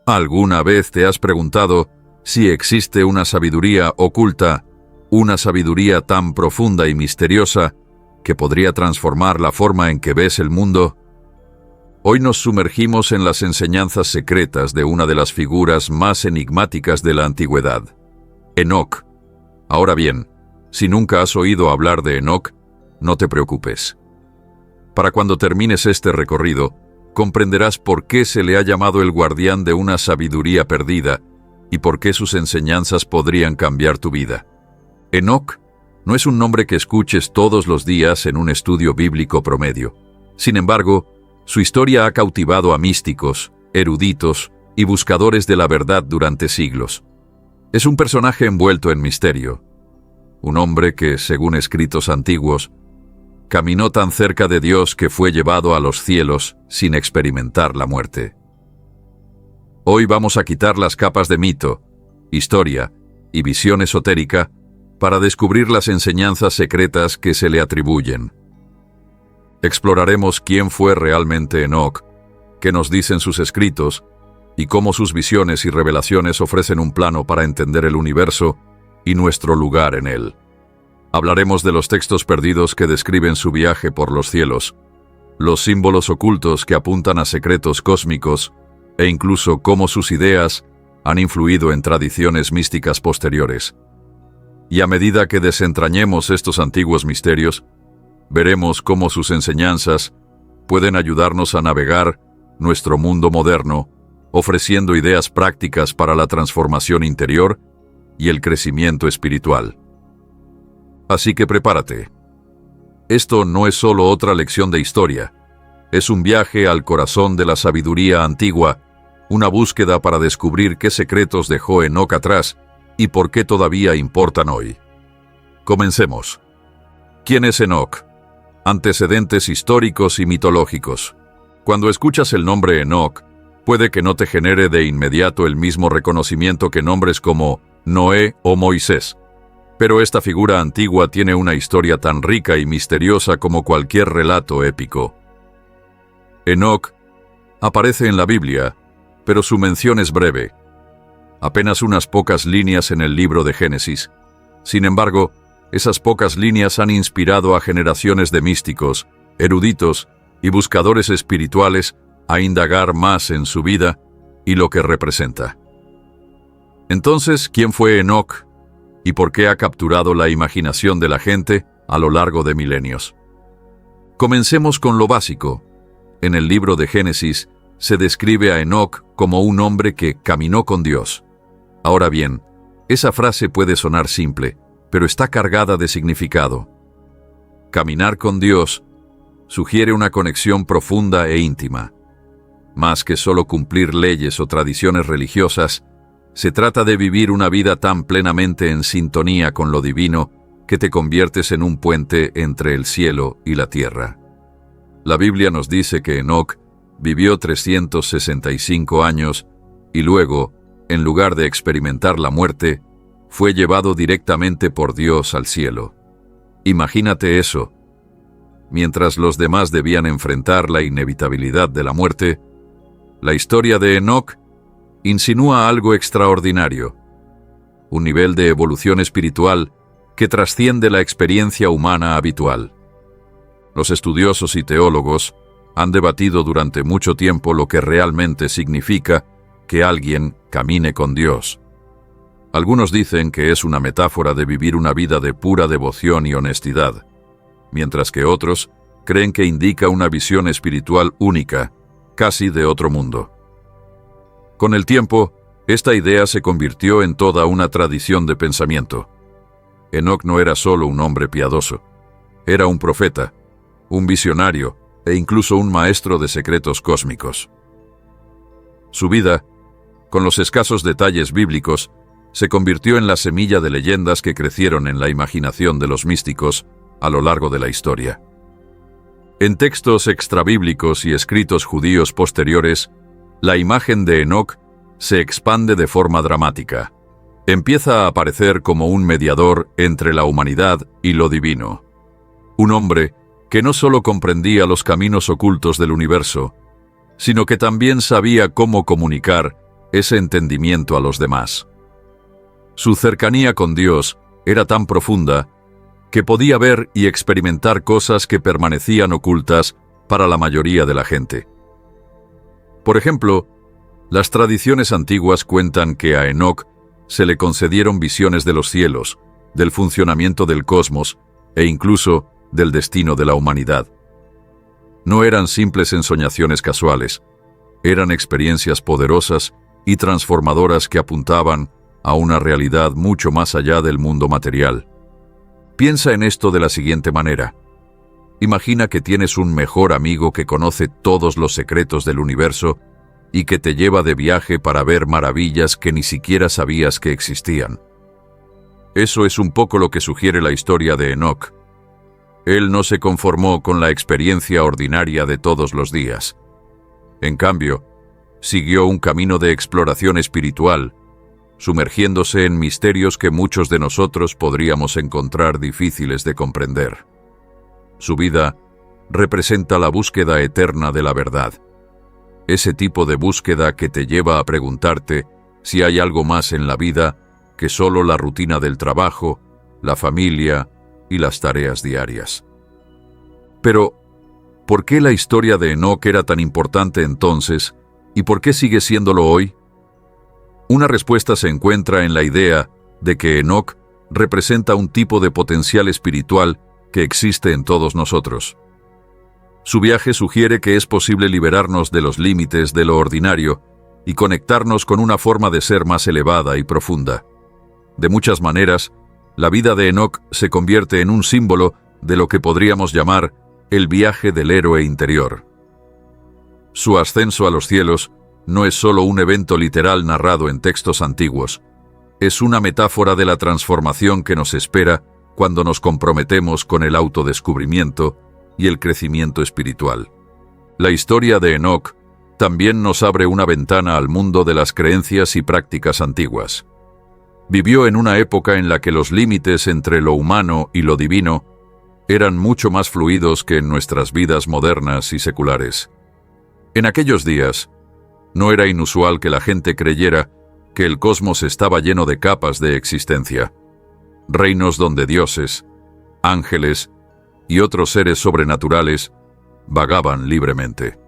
¿Alguna vez te has preguntado si existe una sabiduría oculta, una sabiduría tan profunda y misteriosa que podría transformar la forma en que ves el mundo? Hoy nos sumergimos en las enseñanzas secretas de una de las figuras más enigmáticas de la antigüedad, Enoc. Ahora bien, si nunca has oído hablar de Enoc, no te preocupes. Para cuando termines este recorrido, comprenderás por qué se le ha llamado el guardián de una sabiduría perdida y por qué sus enseñanzas podrían cambiar tu vida. Enoc no es un nombre que escuches todos los días en un estudio bíblico promedio. Sin embargo, su historia ha cautivado a místicos, eruditos y buscadores de la verdad durante siglos. Es un personaje envuelto en misterio, un hombre que, según escritos antiguos, caminó tan cerca de Dios que fue llevado a los cielos sin experimentar la muerte. Hoy vamos a quitar las capas de mito, historia y visión esotérica para descubrir las enseñanzas secretas que se le atribuyen. Exploraremos quién fue realmente Enoc, qué nos dicen sus escritos y cómo sus visiones y revelaciones ofrecen un plano para entender el universo y nuestro lugar en él. Hablaremos de los textos perdidos que describen su viaje por los cielos, los símbolos ocultos que apuntan a secretos cósmicos e incluso cómo sus ideas han influido en tradiciones místicas posteriores. Y a medida que desentrañemos estos antiguos misterios, veremos cómo sus enseñanzas pueden ayudarnos a navegar nuestro mundo moderno, ofreciendo ideas prácticas para la transformación interior y el crecimiento espiritual. Así que prepárate. Esto no es solo otra lección de historia, es un viaje al corazón de la sabiduría antigua, una búsqueda para descubrir qué secretos dejó Enoc atrás y por qué todavía importan hoy. Comencemos. ¿Quién es Enoc? Antecedentes históricos y mitológicos. Cuando escuchas el nombre Enoc, puede que no te genere de inmediato el mismo reconocimiento que nombres como Noé o Moisés. Pero esta figura antigua tiene una historia tan rica y misteriosa como cualquier relato épico. Enoc aparece en la Biblia, pero su mención es breve. Apenas unas pocas líneas en el libro de Génesis. Sin embargo, esas pocas líneas han inspirado a generaciones de místicos, eruditos y buscadores espirituales a indagar más en su vida y lo que representa. Entonces, ¿quién fue Enoc? ¿Y por qué ha capturado la imaginación de la gente a lo largo de milenios? Comencemos con lo básico. En el libro de Génesis se describe a Enoc como un hombre que caminó con Dios. Ahora bien, esa frase puede sonar simple, pero está cargada de significado. Caminar con Dios sugiere una conexión profunda e íntima. Más que solo cumplir leyes o tradiciones religiosas, se trata de vivir una vida tan plenamente en sintonía con lo divino que te conviertes en un puente entre el cielo y la tierra. La Biblia nos dice que Enoc vivió 365 años y luego, en lugar de experimentar la muerte, fue llevado directamente por Dios al cielo. Imagínate eso. Mientras los demás debían enfrentar la inevitabilidad de la muerte, la historia de Enoc insinúa algo extraordinario, un nivel de evolución espiritual que trasciende la experiencia humana habitual. Los estudiosos y teólogos han debatido durante mucho tiempo lo que realmente significa que alguien camine con Dios. Algunos dicen que es una metáfora de vivir una vida de pura devoción y honestidad, mientras que otros creen que indica una visión espiritual única, casi de otro mundo. Con el tiempo, esta idea se convirtió en toda una tradición de pensamiento. Enoc no era solo un hombre piadoso, era un profeta, un visionario e incluso un maestro de secretos cósmicos. Su vida, con los escasos detalles bíblicos, se convirtió en la semilla de leyendas que crecieron en la imaginación de los místicos a lo largo de la historia. En textos extrabíblicos y escritos judíos posteriores, la imagen de Enoc se expande de forma dramática. Empieza a aparecer como un mediador entre la humanidad y lo divino. Un hombre que no solo comprendía los caminos ocultos del universo, sino que también sabía cómo comunicar ese entendimiento a los demás. Su cercanía con Dios era tan profunda que podía ver y experimentar cosas que permanecían ocultas para la mayoría de la gente. Por ejemplo, las tradiciones antiguas cuentan que a Enoc se le concedieron visiones de los cielos, del funcionamiento del cosmos e incluso del destino de la humanidad. No eran simples ensoñaciones casuales, eran experiencias poderosas y transformadoras que apuntaban a una realidad mucho más allá del mundo material. Piensa en esto de la siguiente manera. Imagina que tienes un mejor amigo que conoce todos los secretos del universo y que te lleva de viaje para ver maravillas que ni siquiera sabías que existían. Eso es un poco lo que sugiere la historia de Enoc. Él no se conformó con la experiencia ordinaria de todos los días. En cambio, siguió un camino de exploración espiritual, sumergiéndose en misterios que muchos de nosotros podríamos encontrar difíciles de comprender. Su vida representa la búsqueda eterna de la verdad. Ese tipo de búsqueda que te lleva a preguntarte si hay algo más en la vida que solo la rutina del trabajo, la familia y las tareas diarias. Pero, ¿por qué la historia de Enoc era tan importante entonces y por qué sigue siéndolo hoy? Una respuesta se encuentra en la idea de que Enoc representa un tipo de potencial espiritual que existe en todos nosotros. Su viaje sugiere que es posible liberarnos de los límites de lo ordinario y conectarnos con una forma de ser más elevada y profunda. De muchas maneras, la vida de Enoc se convierte en un símbolo de lo que podríamos llamar el viaje del héroe interior. Su ascenso a los cielos no es solo un evento literal narrado en textos antiguos, es una metáfora de la transformación que nos espera cuando nos comprometemos con el autodescubrimiento y el crecimiento espiritual. La historia de Enoc también nos abre una ventana al mundo de las creencias y prácticas antiguas. Vivió en una época en la que los límites entre lo humano y lo divino eran mucho más fluidos que en nuestras vidas modernas y seculares. En aquellos días, no era inusual que la gente creyera que el cosmos estaba lleno de capas de existencia, reinos donde dioses, ángeles y otros seres sobrenaturales vagaban libremente.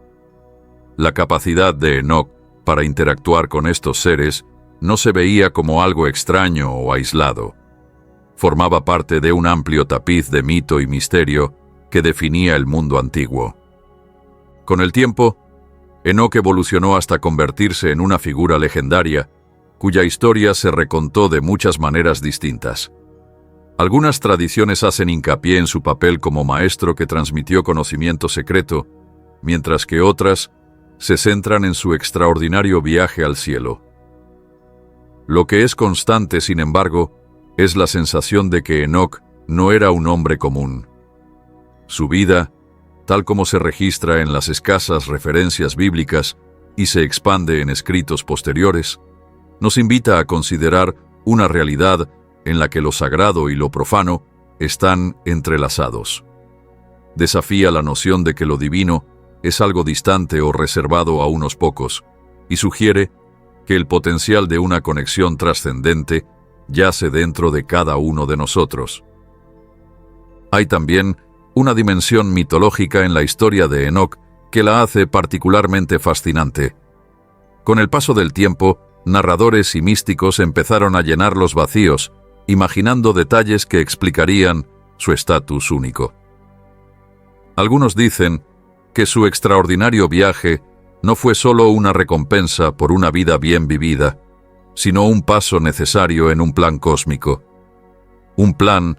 La capacidad de Enoc para interactuar con estos seres no se veía como algo extraño o aislado. Formaba parte de un amplio tapiz de mito y misterio que definía el mundo antiguo. Con el tiempo, Enoc evolucionó hasta convertirse en una figura legendaria, cuya historia se recontó de muchas maneras distintas. Algunas tradiciones hacen hincapié en su papel como maestro que transmitió conocimiento secreto, mientras que otras se centran en su extraordinario viaje al cielo. Lo que es constante, sin embargo, es la sensación de que Enoc no era un hombre común. Su vida, tal como se registra en las escasas referencias bíblicas y se expande en escritos posteriores, nos invita a considerar una realidad en la que lo sagrado y lo profano están entrelazados. Desafía la noción de que lo divino es algo distante o reservado a unos pocos, y sugiere que el potencial de una conexión trascendente yace dentro de cada uno de nosotros. Hay también una dimensión mitológica en la historia de Enoc que la hace particularmente fascinante. Con el paso del tiempo, narradores y místicos empezaron a llenar los vacíos, imaginando detalles que explicarían su estatus único. Algunos dicen que su extraordinario viaje no fue solo una recompensa por una vida bien vivida, sino un paso necesario en un plan cósmico. Un plan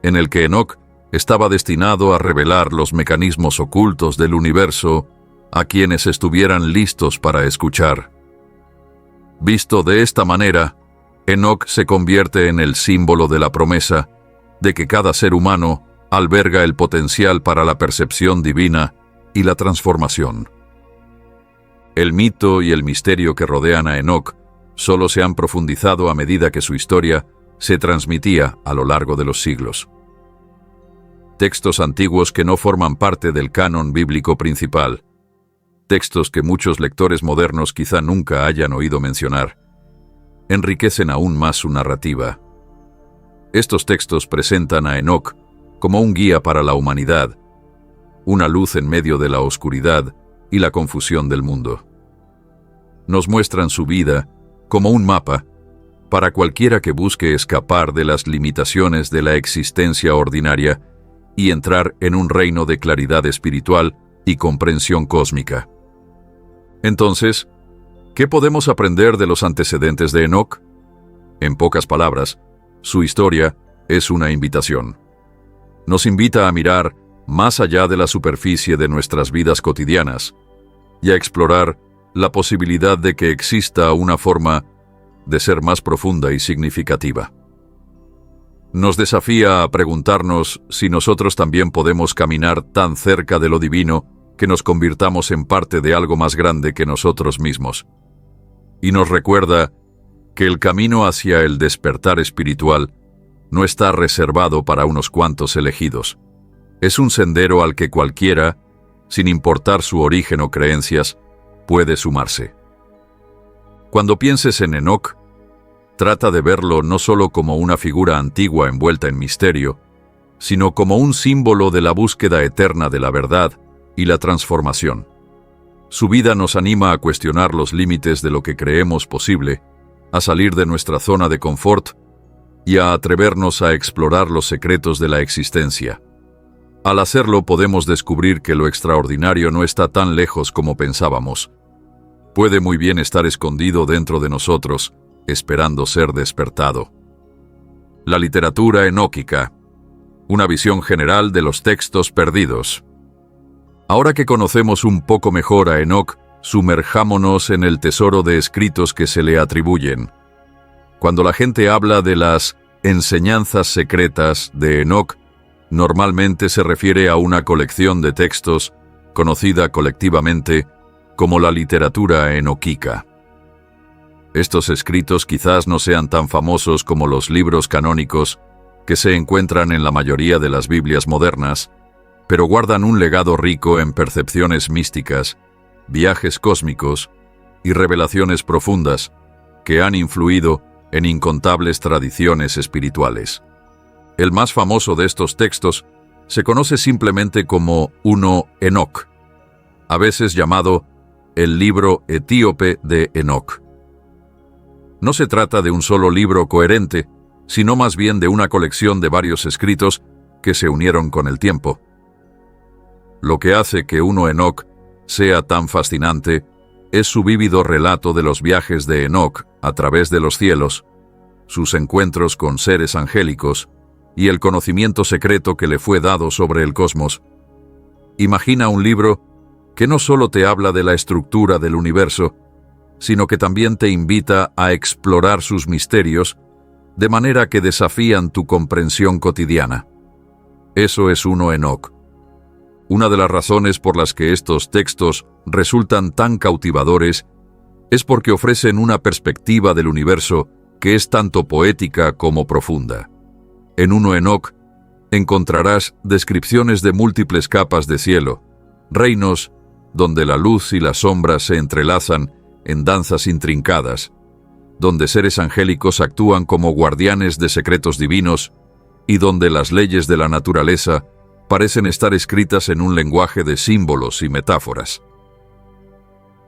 en el que Enoc estaba destinado a revelar los mecanismos ocultos del universo a quienes estuvieran listos para escuchar. Visto de esta manera, Enoc se convierte en el símbolo de la promesa de que cada ser humano alberga el potencial para la percepción divina y la transformación. El mito y el misterio que rodean a Enoc solo se han profundizado a medida que su historia se transmitía a lo largo de los siglos. Textos antiguos que no forman parte del canon bíblico principal, textos que muchos lectores modernos quizá nunca hayan oído mencionar, enriquecen aún más su narrativa. Estos textos presentan a Enoc como un guía para la humanidad, una luz en medio de la oscuridad y la confusión del mundo. Nos muestran su vida como un mapa para cualquiera que busque escapar de las limitaciones de la existencia ordinaria y entrar en un reino de claridad espiritual y comprensión cósmica. Entonces, ¿qué podemos aprender de los antecedentes de Enoc? En pocas palabras, su historia es una invitación. Nos invita a mirar más allá de la superficie de nuestras vidas cotidianas y a explorar la posibilidad de que exista una forma de ser más profunda y significativa. Nos desafía a preguntarnos si nosotros también podemos caminar tan cerca de lo divino que nos convirtamos en parte de algo más grande que nosotros mismos. Y nos recuerda que el camino hacia el despertar espiritual no está reservado para unos cuantos elegidos. Es un sendero al que cualquiera, sin importar su origen o creencias, puede sumarse. Cuando pienses en Enoc, trata de verlo no solo como una figura antigua envuelta en misterio, sino como un símbolo de la búsqueda eterna de la verdad y la transformación. Su vida nos anima a cuestionar los límites de lo que creemos posible, a salir de nuestra zona de confort y a atrevernos a explorar los secretos de la existencia. Al hacerlo podemos descubrir que lo extraordinario no está tan lejos como pensábamos. Puede muy bien estar escondido dentro de nosotros, esperando ser despertado. La literatura enóquica, una visión general de los textos perdidos. Ahora que conocemos un poco mejor a Enoc, sumerjámonos en el tesoro de escritos que se le atribuyen. Cuando la gente habla de las enseñanzas secretas de Enoc, normalmente se refiere a una colección de textos conocida colectivamente como la literatura enoquica. Estos escritos quizás no sean tan famosos como los libros canónicos que se encuentran en la mayoría de las Biblias modernas, pero guardan un legado rico en percepciones místicas, viajes cósmicos y revelaciones profundas que han influido en incontables tradiciones espirituales. El más famoso de estos textos se conoce simplemente como 1 Enoc, a veces llamado el libro etíope de Enoc. No se trata de un solo libro coherente, sino más bien de una colección de varios escritos que se unieron con el tiempo. Lo que hace que 1 Enoc sea tan fascinante es su vívido relato de los viajes de Enoc a través de los cielos, sus encuentros con seres angélicos y el conocimiento secreto que le fue dado sobre el cosmos. Imagina un libro que no solo te habla de la estructura del universo, sino que también te invita a explorar sus misterios de manera que desafían tu comprensión cotidiana. Eso es 1 Enoc. Una de las razones por las que estos textos resultan tan cautivadores es porque ofrecen una perspectiva del universo que es tanto poética como profunda. En 1 Enoc encontrarás descripciones de múltiples capas de cielo, reinos donde la luz y las sombras se entrelazan en danzas intrincadas, donde seres angélicos actúan como guardianes de secretos divinos y donde las leyes de la naturaleza parecen estar escritas en un lenguaje de símbolos y metáforas.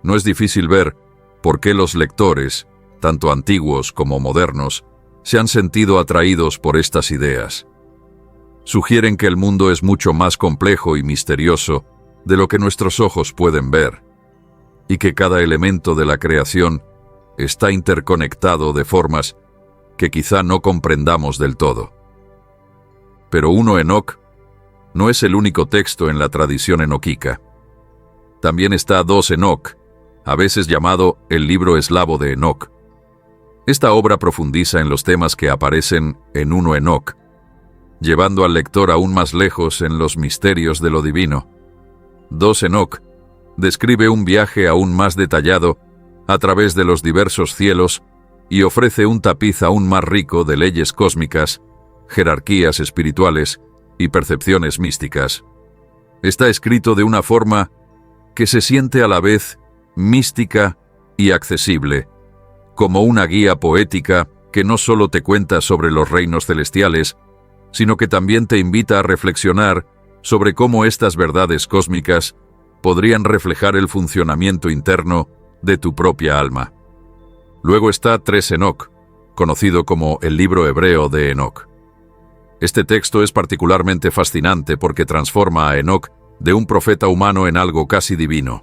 No es difícil ver por qué los lectores, tanto antiguos como modernos, se han sentido atraídos por estas ideas. Sugieren que el mundo es mucho más complejo y misterioso de lo que nuestros ojos pueden ver, y que cada elemento de la creación está interconectado de formas que quizá no comprendamos del todo. Pero 1 Enoc no es el único texto en la tradición enoquica. También está 2 Enoc, a veces llamado el libro eslavo de Enoc. Esta obra profundiza en los temas que aparecen en 1 Enoc, llevando al lector aún más lejos en los misterios de lo divino. 2 Enoc describe un viaje aún más detallado a través de los diversos cielos y ofrece un tapiz aún más rico de leyes cósmicas, jerarquías espirituales y percepciones místicas. Está escrito de una forma que se siente a la vez mística y accesible, como una guía poética que no solo te cuenta sobre los reinos celestiales, sino que también te invita a reflexionar sobre cómo estas verdades cósmicas podrían reflejar el funcionamiento interno de tu propia alma. Luego está 3 Enoc, conocido como el libro hebreo de Enoc. Este texto es particularmente fascinante porque transforma a Enoc de un profeta humano en algo casi divino.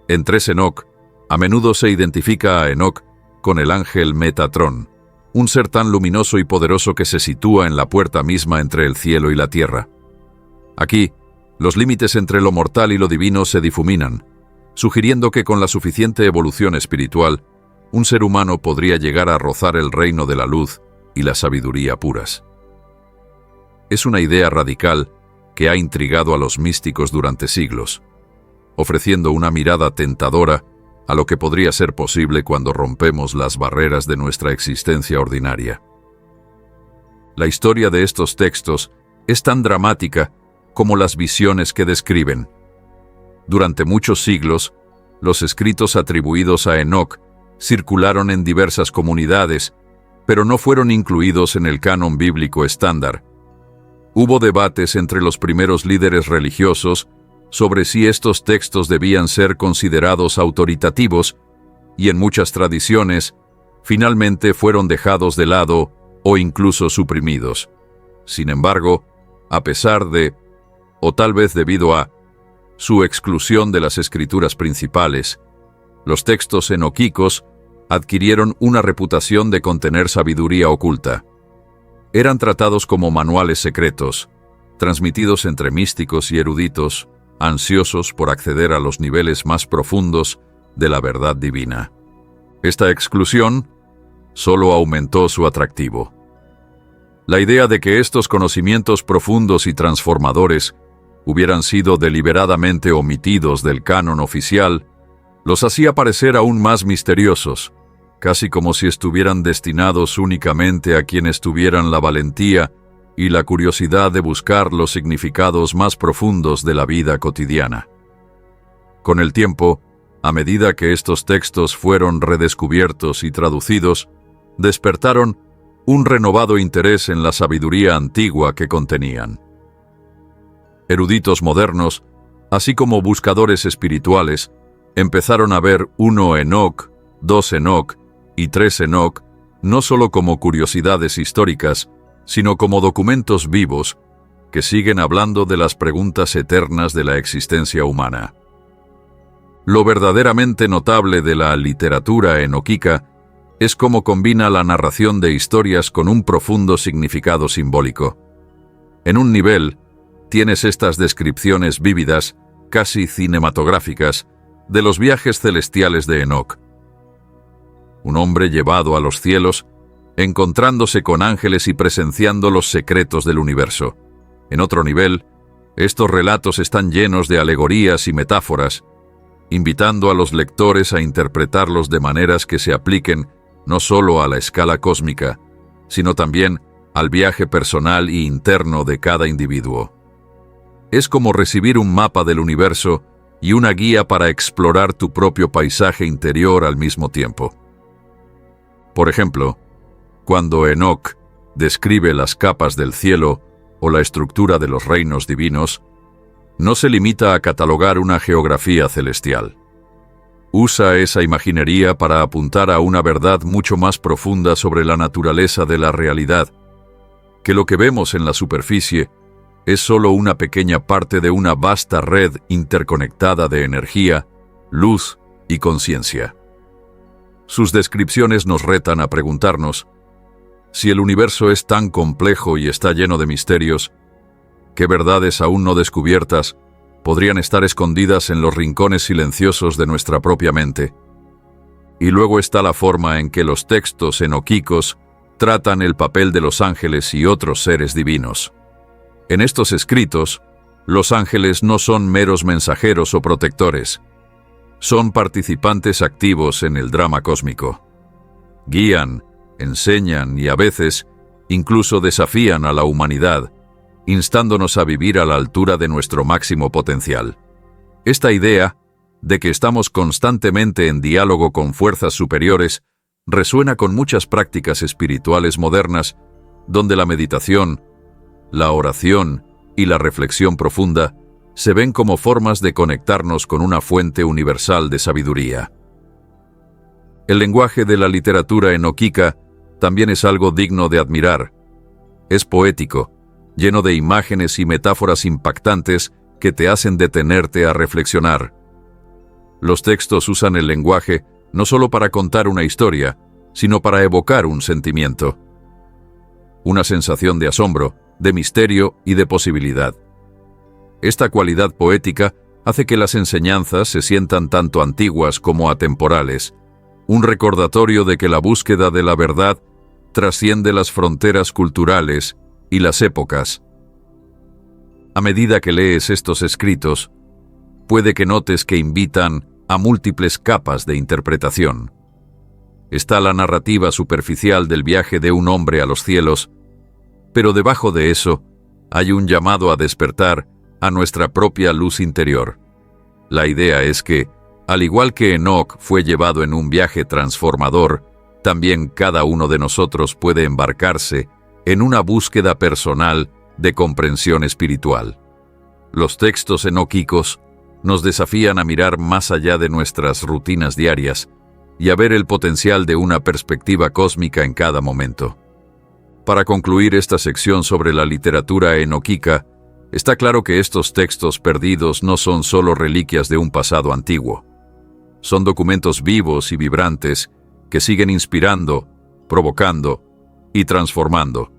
En 3 Enoc, a menudo se identifica a Enoc con el ángel Metatrón, un ser tan luminoso y poderoso que se sitúa en la puerta misma entre el cielo y la tierra. Aquí, los límites entre lo mortal y lo divino se difuminan, sugiriendo que con la suficiente evolución espiritual, un ser humano podría llegar a rozar el reino de la luz y la sabiduría puras. Es una idea radical que ha intrigado a los místicos durante siglos, ofreciendo una mirada tentadora a lo que podría ser posible cuando rompemos las barreras de nuestra existencia ordinaria. La historia de estos textos es tan dramática como las visiones que describen. Durante muchos siglos, los escritos atribuidos a Enoc circularon en diversas comunidades, pero no fueron incluidos en el canon bíblico estándar. Hubo debates entre los primeros líderes religiosos sobre si estos textos debían ser considerados autoritativos, y en muchas tradiciones, finalmente fueron dejados de lado o incluso suprimidos. Sin embargo, a pesar de, o tal vez debido a, su exclusión de las escrituras principales, los textos enoquicos adquirieron una reputación de contener sabiduría oculta. Eran tratados como manuales secretos, transmitidos entre místicos y eruditos, ansiosos por acceder a los niveles más profundos de la verdad divina. Esta exclusión solo aumentó su atractivo. La idea de que estos conocimientos profundos y transformadores hubieran sido deliberadamente omitidos del canon oficial los hacía parecer aún más misteriosos, casi como si estuvieran destinados únicamente a quienes tuvieran la valentía y la curiosidad de buscar los significados más profundos de la vida cotidiana. Con el tiempo, a medida que estos textos fueron redescubiertos y traducidos, despertaron un renovado interés en la sabiduría antigua que contenían. Eruditos modernos, así como buscadores espirituales, empezaron a ver 1 Enoc, 2 Enoc y 3 Enoc no solo como curiosidades históricas, sino como documentos vivos que siguen hablando de las preguntas eternas de la existencia humana. Lo verdaderamente notable de la literatura enoquica es cómo combina la narración de historias con un profundo significado simbólico. En un nivel, tienes estas descripciones vívidas, casi cinematográficas, de los viajes celestiales de Enoc. Un hombre llevado a los cielos, encontrándose con ángeles y presenciando los secretos del universo. En otro nivel, estos relatos están llenos de alegorías y metáforas, invitando a los lectores a interpretarlos de maneras que se apliquen no solo a la escala cósmica, sino también al viaje personal y interno de cada individuo. Es como recibir un mapa del universo y una guía para explorar tu propio paisaje interior al mismo tiempo. Por ejemplo, cuando Enoc describe las capas del cielo o la estructura de los reinos divinos, no se limita a catalogar una geografía celestial. Usa esa imaginería para apuntar a una verdad mucho más profunda sobre la naturaleza de la realidad, que lo que vemos en la superficie es solo una pequeña parte de una vasta red interconectada de energía, luz y conciencia. Sus descripciones nos retan a preguntarnos: si el universo es tan complejo y está lleno de misterios, ¿qué verdades aún no descubiertas podrían estar escondidas en los rincones silenciosos de nuestra propia mente? Y luego está la forma en que los textos enoquicos tratan el papel de los ángeles y otros seres divinos. En estos escritos, los ángeles no son meros mensajeros o protectores. Son participantes activos en el drama cósmico. Guían, enseñan y a veces incluso desafían a la humanidad, instándonos a vivir a la altura de nuestro máximo potencial. Esta idea de que estamos constantemente en diálogo con fuerzas superiores, resuena con muchas prácticas espirituales modernas, donde la meditación, la oración y la reflexión profunda se ven como formas de conectarnos con una fuente universal de sabiduría. El lenguaje de la literatura enokika también es algo digno de admirar. Es poético, lleno de imágenes y metáforas impactantes que te hacen detenerte a reflexionar. Los textos usan el lenguaje no solo para contar una historia, sino para evocar un sentimiento. Una sensación de asombro, de misterio y de posibilidad. Esta cualidad poética hace que las enseñanzas se sientan tanto antiguas como atemporales, un recordatorio de que la búsqueda de la verdad trasciende las fronteras culturales y las épocas. A medida que lees estos escritos, puede que notes que invitan a múltiples capas de interpretación. Está la narrativa superficial del viaje de un hombre a los cielos, pero debajo de eso hay un llamado a despertar a nuestra propia luz interior. La idea es que, al igual que Enoc fue llevado en un viaje transformador, también cada uno de nosotros puede embarcarse en una búsqueda personal de comprensión espiritual. Los textos enóquicos nos desafían a mirar más allá de nuestras rutinas diarias y a ver el potencial de una perspectiva cósmica en cada momento. Para concluir esta sección sobre la literatura enóquica, está claro que estos textos perdidos no son solo reliquias de un pasado antiguo. Son documentos vivos y vibrantes que siguen inspirando, provocando y transformando.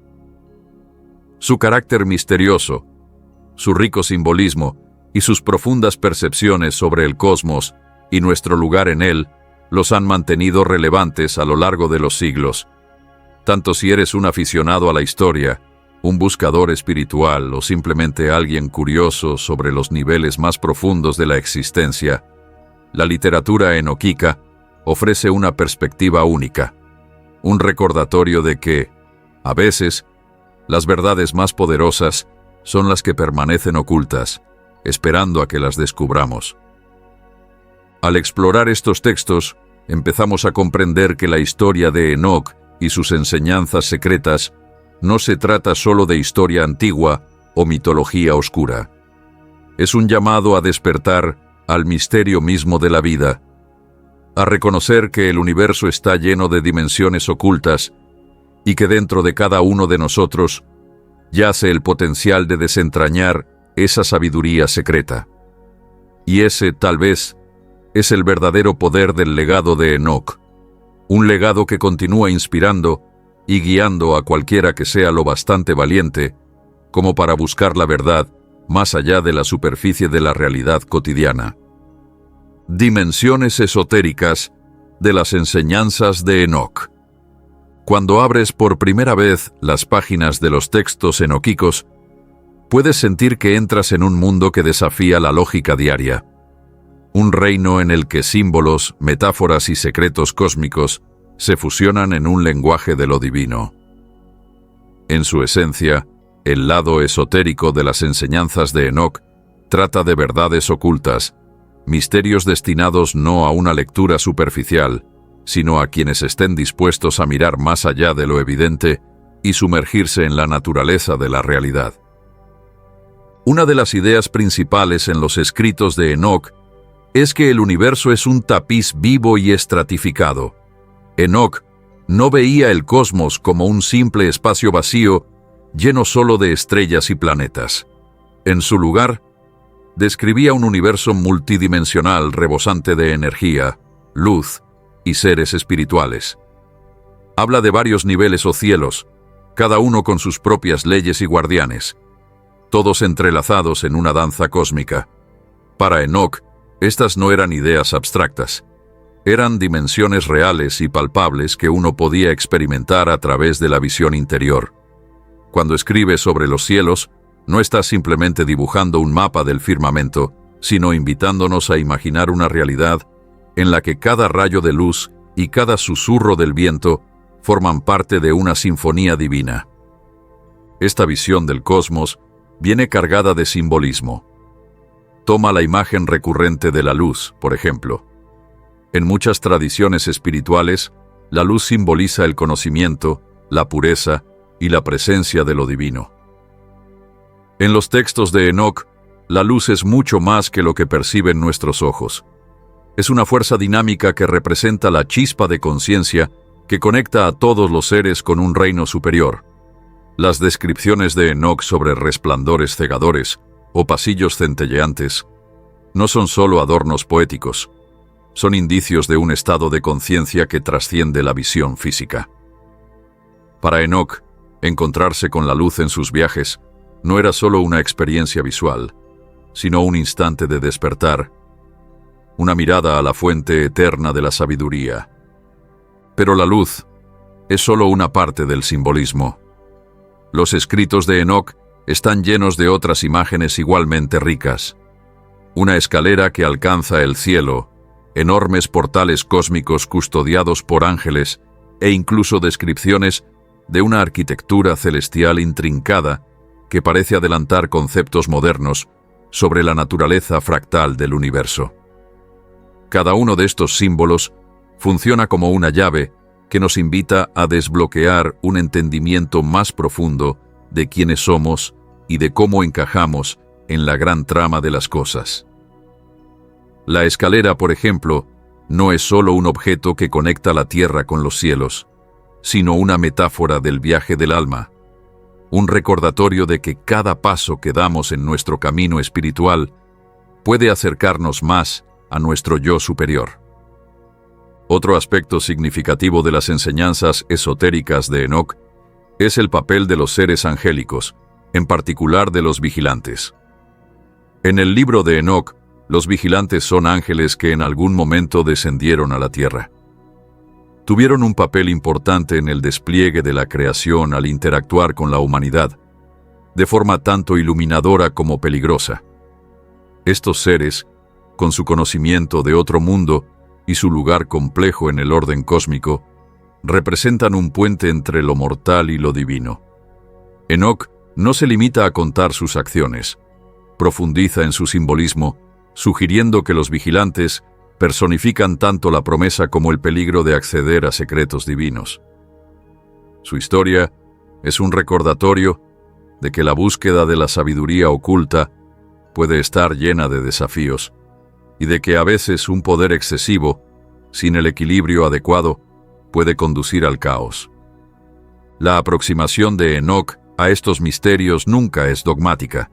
Su carácter misterioso, su rico simbolismo y sus profundas percepciones sobre el cosmos y nuestro lugar en él los han mantenido relevantes a lo largo de los siglos. Tanto si eres un aficionado a la historia, un buscador espiritual o simplemente alguien curioso sobre los niveles más profundos de la existencia, la literatura enóquica ofrece una perspectiva única, un recordatorio de que, a veces, las verdades más poderosas son las que permanecen ocultas, esperando a que las descubramos. Al explorar estos textos, empezamos a comprender que la historia de Enoc y sus enseñanzas secretas no se trata solo de historia antigua o mitología oscura. Es un llamado a despertar al misterio mismo de la vida, a reconocer que el universo está lleno de dimensiones ocultas y que dentro de cada uno de nosotros yace el potencial de desentrañar esa sabiduría secreta. Y ese, tal vez, es el verdadero poder del legado de Enoc, un legado que continúa inspirando y guiando a cualquiera que sea lo bastante valiente como para buscar la verdad más allá de la superficie de la realidad cotidiana. Dimensiones esotéricas de las enseñanzas de Enoc. Cuando abres por primera vez las páginas de los textos enóquicos, puedes sentir que entras en un mundo que desafía la lógica diaria. Un reino en el que símbolos, metáforas y secretos cósmicos se fusionan en un lenguaje de lo divino. En su esencia, el lado esotérico de las enseñanzas de Enoc trata de verdades ocultas, misterios destinados no a una lectura superficial, sino a quienes estén dispuestos a mirar más allá de lo evidente y sumergirse en la naturaleza de la realidad. Una de las ideas principales en los escritos de Enoc es que el universo es un tapiz vivo y estratificado. Enoc no veía el cosmos como un simple espacio vacío lleno solo de estrellas y planetas. En su lugar, describía un universo multidimensional rebosante de energía, luz y seres espirituales. Habla de varios niveles o cielos, cada uno con sus propias leyes y guardianes, todos entrelazados en una danza cósmica. Para Enoc, estas no eran ideas abstractas, eran dimensiones reales y palpables que uno podía experimentar a través de la visión interior. Cuando escribe sobre los cielos, no está simplemente dibujando un mapa del firmamento, sino invitándonos a imaginar una realidad en la que cada rayo de luz y cada susurro del viento forman parte de una sinfonía divina. Esta visión del cosmos viene cargada de simbolismo. Toma la imagen recurrente de la luz, por ejemplo. En muchas tradiciones espirituales, la luz simboliza el conocimiento, la pureza y la presencia de lo divino. En los textos de Enoc, la luz es mucho más que lo que perciben nuestros ojos. Es una fuerza dinámica que representa la chispa de conciencia que conecta a todos los seres con un reino superior. Las descripciones de Enoc sobre resplandores cegadores o pasillos centelleantes no son solo adornos poéticos, son indicios de un estado de conciencia que trasciende la visión física. Para Enoc, encontrarse con la luz en sus viajes no era solo una experiencia visual, sino un instante de despertar, una mirada a la fuente eterna de la sabiduría. Pero la luz es solo una parte del simbolismo. Los escritos de Enoc están llenos de otras imágenes igualmente ricas. Una escalera que alcanza el cielo, enormes portales cósmicos custodiados por ángeles e incluso descripciones de una arquitectura celestial intrincada que parece adelantar conceptos modernos sobre la naturaleza fractal del universo. Cada uno de estos símbolos funciona como una llave que nos invita a desbloquear un entendimiento más profundo de quiénes somos y de cómo encajamos en la gran trama de las cosas. La escalera, por ejemplo, no es solo un objeto que conecta la tierra con los cielos, sino una metáfora del viaje del alma, un recordatorio de que cada paso que damos en nuestro camino espiritual puede acercarnos más a nuestro yo superior. Otro aspecto significativo de las enseñanzas esotéricas de Enoc es el papel de los seres angélicos, en particular de los vigilantes. En el libro de Enoc, los vigilantes son ángeles que en algún momento descendieron a la tierra. Tuvieron un papel importante en el despliegue de la creación al interactuar con la humanidad, de forma tanto iluminadora como peligrosa. Estos seres, con su conocimiento de otro mundo y su lugar complejo en el orden cósmico, representan un puente entre lo mortal y lo divino. Enoc no se limita a contar sus acciones, profundiza en su simbolismo, sugiriendo que los vigilantes personifican tanto la promesa como el peligro de acceder a secretos divinos. Su historia es un recordatorio de que la búsqueda de la sabiduría oculta puede estar llena de desafíos y de que a veces un poder excesivo, sin el equilibrio adecuado, puede conducir al caos. La aproximación de Enoc a estos misterios nunca es dogmática.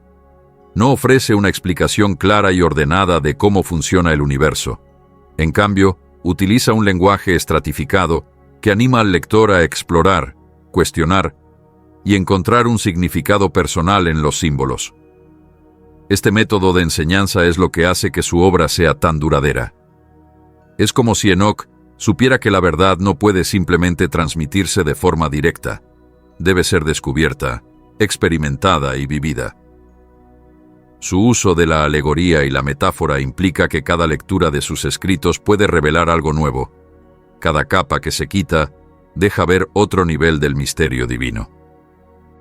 No ofrece una explicación clara y ordenada de cómo funciona el universo. En cambio, utiliza un lenguaje estratificado que anima al lector a explorar, cuestionar y encontrar un significado personal en los símbolos. Este método de enseñanza es lo que hace que su obra sea tan duradera. Es como si Enoc supiera que la verdad no puede simplemente transmitirse de forma directa. Debe ser descubierta, experimentada y vivida. Su uso de la alegoría y la metáfora implica que cada lectura de sus escritos puede revelar algo nuevo. Cada capa que se quita deja ver otro nivel del misterio divino.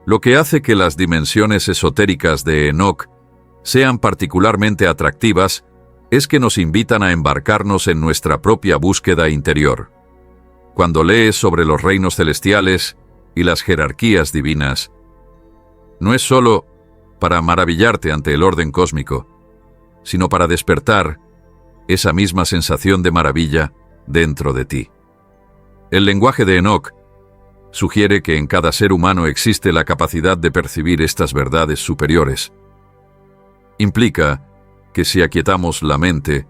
Lo que hace que las dimensiones esotéricas de Enoc sean particularmente atractivas es que nos invitan a embarcarnos en nuestra propia búsqueda interior. Cuando lees sobre los reinos celestiales y las jerarquías divinas, no es solo para maravillarte ante el orden cósmico, sino para despertar esa misma sensación de maravilla dentro de ti. El lenguaje de Enoc sugiere que en cada ser humano existe la capacidad de percibir estas verdades superiores. Implica que si aquietamos la mente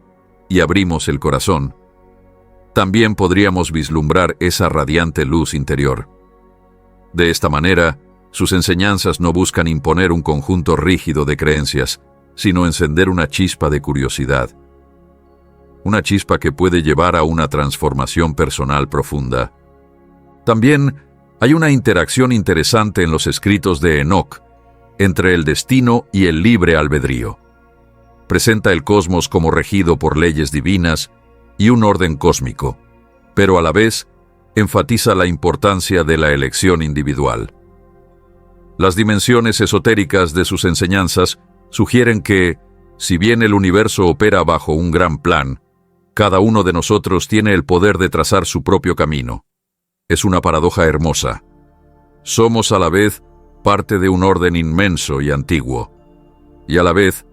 y abrimos el corazón, también podríamos vislumbrar esa radiante luz interior. De esta manera, sus enseñanzas no buscan imponer un conjunto rígido de creencias, sino encender una chispa de curiosidad. Una chispa que puede llevar a una transformación personal profunda. También hay una interacción interesante en los escritos de Enoc entre el destino y el libre albedrío. Presenta el cosmos como regido por leyes divinas y un orden cósmico, pero a la vez enfatiza la importancia de la elección individual. Las dimensiones esotéricas de sus enseñanzas sugieren que, Si bien el universo opera bajo un gran plan, cada uno de nosotros tiene el poder de trazar su propio camino. Es una paradoja hermosa. Somos a la vez parte de un orden inmenso y antiguo, y a la vez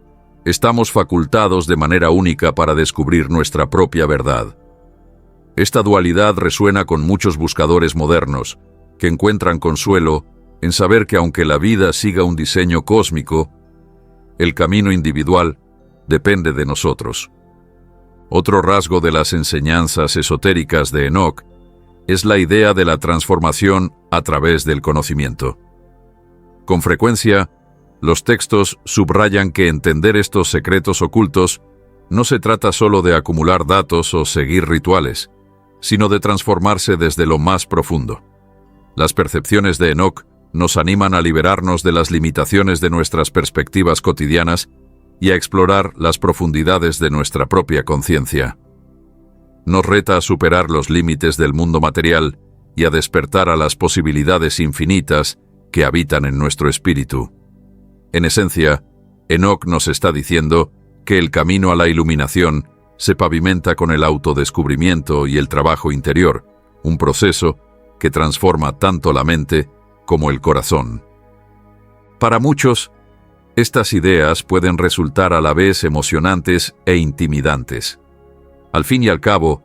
estamos facultados de manera única para descubrir nuestra propia verdad. Esta dualidad resuena con muchos buscadores modernos, que encuentran consuelo en saber que aunque la vida siga un diseño cósmico, el camino individual depende de nosotros. Otro rasgo de las enseñanzas esotéricas de Enoch es la idea de la transformación a través del conocimiento. Con frecuencia, los textos subrayan que entender estos secretos ocultos no se trata solo de acumular datos o seguir rituales, sino de transformarse desde lo más profundo. Las percepciones de Enoch nos animan a liberarnos de las limitaciones de nuestras perspectivas cotidianas y a explorar las profundidades de nuestra propia conciencia. Nos reta a superar los límites del mundo material y a despertar a las posibilidades infinitas que habitan en nuestro espíritu. En esencia, Enoch nos está diciendo que el camino a la iluminación se pavimenta con el autodescubrimiento y el trabajo interior, un proceso que transforma tanto la mente como el corazón. Para muchos, estas ideas pueden resultar a la vez emocionantes e intimidantes. Al fin y al cabo,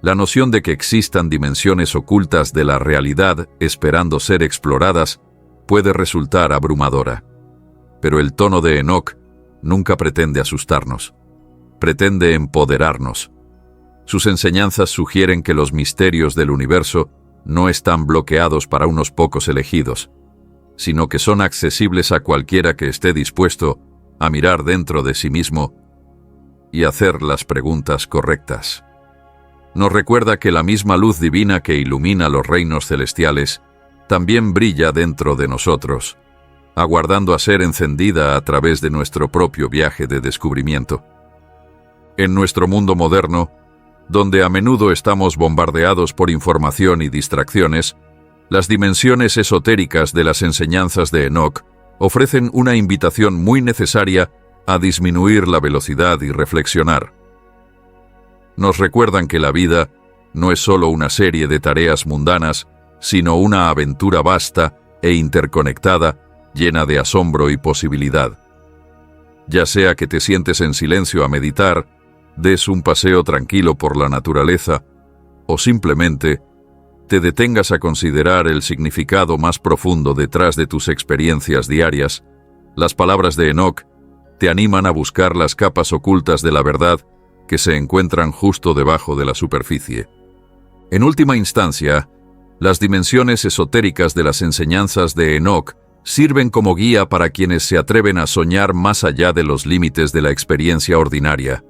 la noción de que existan dimensiones ocultas de la realidad esperando ser exploradas puede resultar abrumadora. Pero el tono de Enoch nunca pretende asustarnos, pretende empoderarnos. Sus enseñanzas sugieren que los misterios del universo no están bloqueados para unos pocos elegidos, sino que son accesibles a cualquiera que esté dispuesto a mirar dentro de sí mismo y hacer las preguntas correctas. Nos recuerda que la misma luz divina que ilumina los reinos celestiales también brilla dentro de nosotros, aguardando a ser encendida a través de nuestro propio viaje de descubrimiento. En nuestro mundo moderno, donde a menudo estamos bombardeados por información y distracciones, las dimensiones esotéricas de las enseñanzas de Enoch ofrecen una invitación muy necesaria a disminuir la velocidad y reflexionar. Nos recuerdan que la vida no es solo una serie de tareas mundanas, sino una aventura vasta e interconectada, llena de asombro y posibilidad. Ya sea que te sientes en silencio a meditar, des un paseo tranquilo por la naturaleza, o simplemente te detengas a considerar el significado más profundo detrás de tus experiencias diarias, las palabras de Enoch te animan a buscar las capas ocultas de la verdad que se encuentran justo debajo de la superficie. En última instancia, las dimensiones esotéricas de las enseñanzas de Enoch sirven como guía para quienes se atreven a soñar más allá de los límites de la experiencia ordinaria.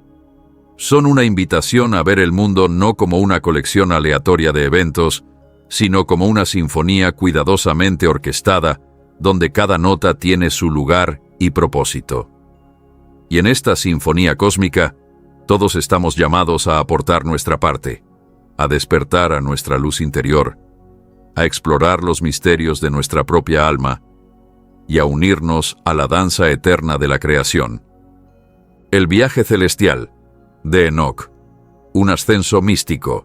Son una invitación a ver el mundo no como una colección aleatoria de eventos, sino como una sinfonía cuidadosamente orquestada, donde cada nota tiene su lugar y propósito. Y en esta sinfonía cósmica, todos estamos llamados a aportar nuestra parte, a despertar a nuestra luz interior, a explorar los misterios de nuestra propia alma y a unirnos a la danza eterna de la creación. El viaje celestial de Enoch, un ascenso místico.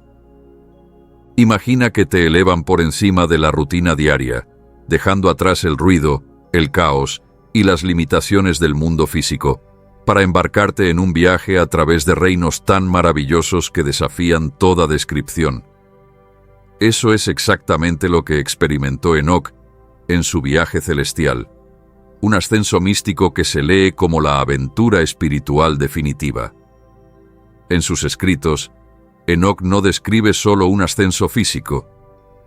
Imagina que te elevan por encima de la rutina diaria, dejando atrás el ruido, el caos y las limitaciones del mundo físico, para embarcarte en un viaje a través de reinos tan maravillosos que desafían toda descripción. Eso es exactamente lo que experimentó Enoch en su viaje celestial, un ascenso místico que se lee como la aventura espiritual definitiva. En sus escritos, Enoch no describe solo un ascenso físico,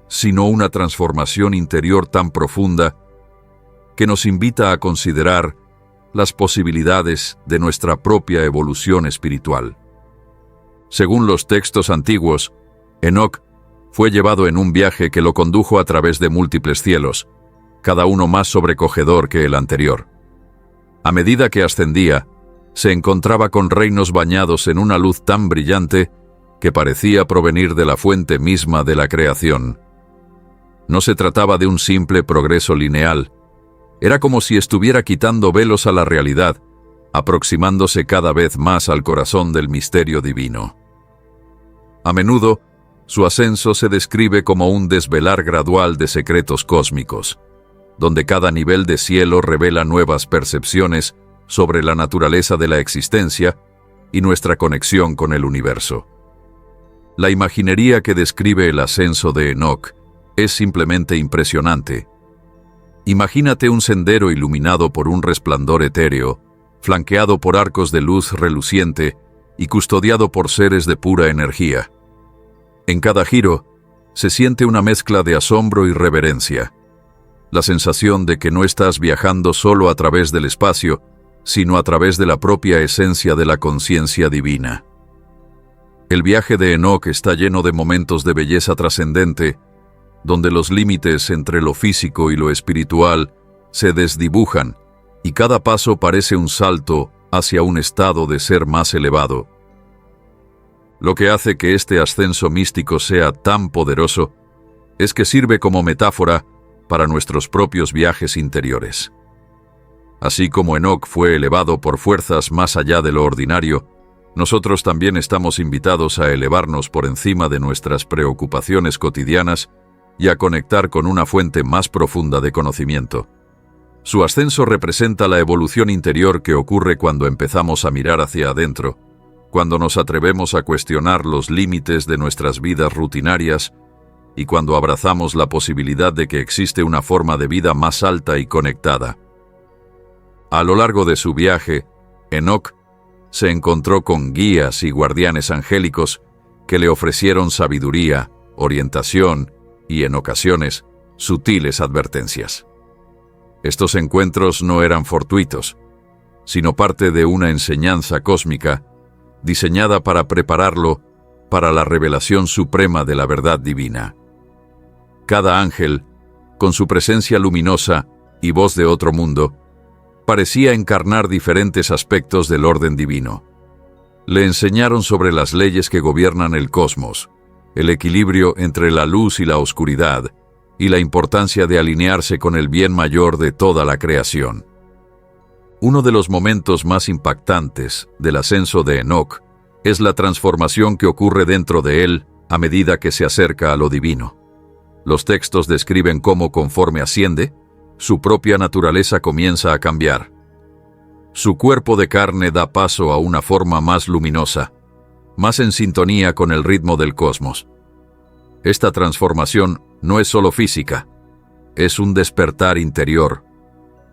sino una transformación interior tan profunda que nos invita a considerar las posibilidades de nuestra propia evolución espiritual. Según los textos antiguos, Enoch fue llevado en un viaje que lo condujo a través de múltiples cielos, cada uno más sobrecogedor que el anterior. A medida que ascendía, se encontraba con reinos bañados en una luz tan brillante que parecía provenir de la fuente misma de la creación. No se trataba de un simple progreso lineal. Era como si estuviera quitando velos a la realidad aproximándose cada vez más al corazón del misterio divino. A menudo, su ascenso se describe como un desvelar gradual de secretos cósmicos, donde cada nivel de cielo revela nuevas percepciones sobre la naturaleza de la existencia y nuestra conexión con el universo. La imaginería que describe el ascenso de Enoc es simplemente impresionante. Imagínate un sendero iluminado por un resplandor etéreo, flanqueado por arcos de luz reluciente y custodiado por seres de pura energía. En cada giro, se siente una mezcla de asombro y reverencia. La sensación de que no estás viajando solo a través del espacio, sino a través de la propia esencia de la conciencia divina. El viaje de Enoc está lleno de momentos de belleza trascendente, donde los límites entre lo físico y lo espiritual se desdibujan, y cada paso parece un salto hacia un estado de ser más elevado. Lo que hace que este ascenso místico sea tan poderoso es que sirve como metáfora para nuestros propios viajes interiores. Así como Enoc fue elevado por fuerzas más allá de lo ordinario, nosotros también estamos invitados a elevarnos por encima de nuestras preocupaciones cotidianas y a conectar con una fuente más profunda de conocimiento. Su ascenso representa la evolución interior que ocurre cuando empezamos a mirar hacia adentro, cuando nos atrevemos a cuestionar los límites de nuestras vidas rutinarias y cuando abrazamos la posibilidad de que existe una forma de vida más alta y conectada. A lo largo de su viaje, Enoc se encontró con guías y guardianes angélicos que le ofrecieron sabiduría, orientación y, en ocasiones, sutiles advertencias. Estos encuentros no eran fortuitos, sino parte de una enseñanza cósmica diseñada para prepararlo para la revelación suprema de la verdad divina. Cada ángel, con su presencia luminosa y voz de otro mundo, parecía encarnar diferentes aspectos del orden divino. Le enseñaron sobre las leyes que gobiernan el cosmos, el equilibrio entre la luz y la oscuridad, y la importancia de alinearse con el bien mayor de toda la creación. Uno de los momentos más impactantes del ascenso de Enoc es la transformación que ocurre dentro de él a medida que se acerca a lo divino. Los textos describen cómo, conforme asciende, su propia naturaleza comienza a cambiar. Su cuerpo de carne da paso a una forma más luminosa, más en sintonía con el ritmo del cosmos. Esta transformación no es solo física, es un despertar interior,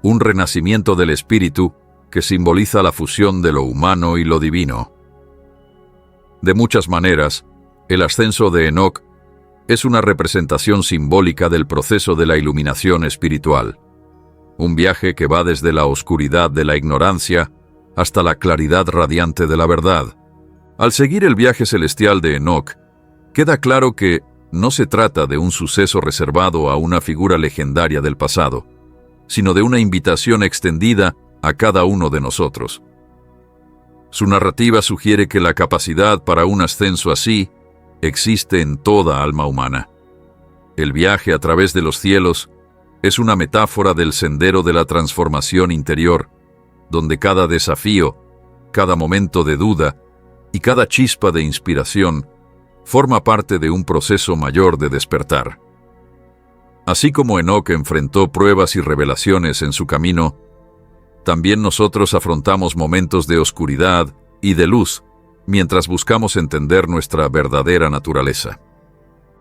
un renacimiento del espíritu que simboliza la fusión de lo humano y lo divino. De muchas maneras, el ascenso de Enoc es una representación simbólica del proceso de la iluminación espiritual, un viaje que va desde la oscuridad de la ignorancia hasta la claridad radiante de la verdad. Al seguir el viaje celestial de Enoc, queda claro que no se trata de un suceso reservado a una figura legendaria del pasado, sino de una invitación extendida a cada uno de nosotros. Su narrativa sugiere que la capacidad para un ascenso así existe en toda alma humana. El viaje a través de los cielos es una metáfora del sendero de la transformación interior, donde cada desafío, cada momento de duda y cada chispa de inspiración forma parte de un proceso mayor de despertar. Así como Enoc enfrentó pruebas y revelaciones en su camino, también nosotros afrontamos momentos de oscuridad y de luz mientras buscamos entender nuestra verdadera naturaleza.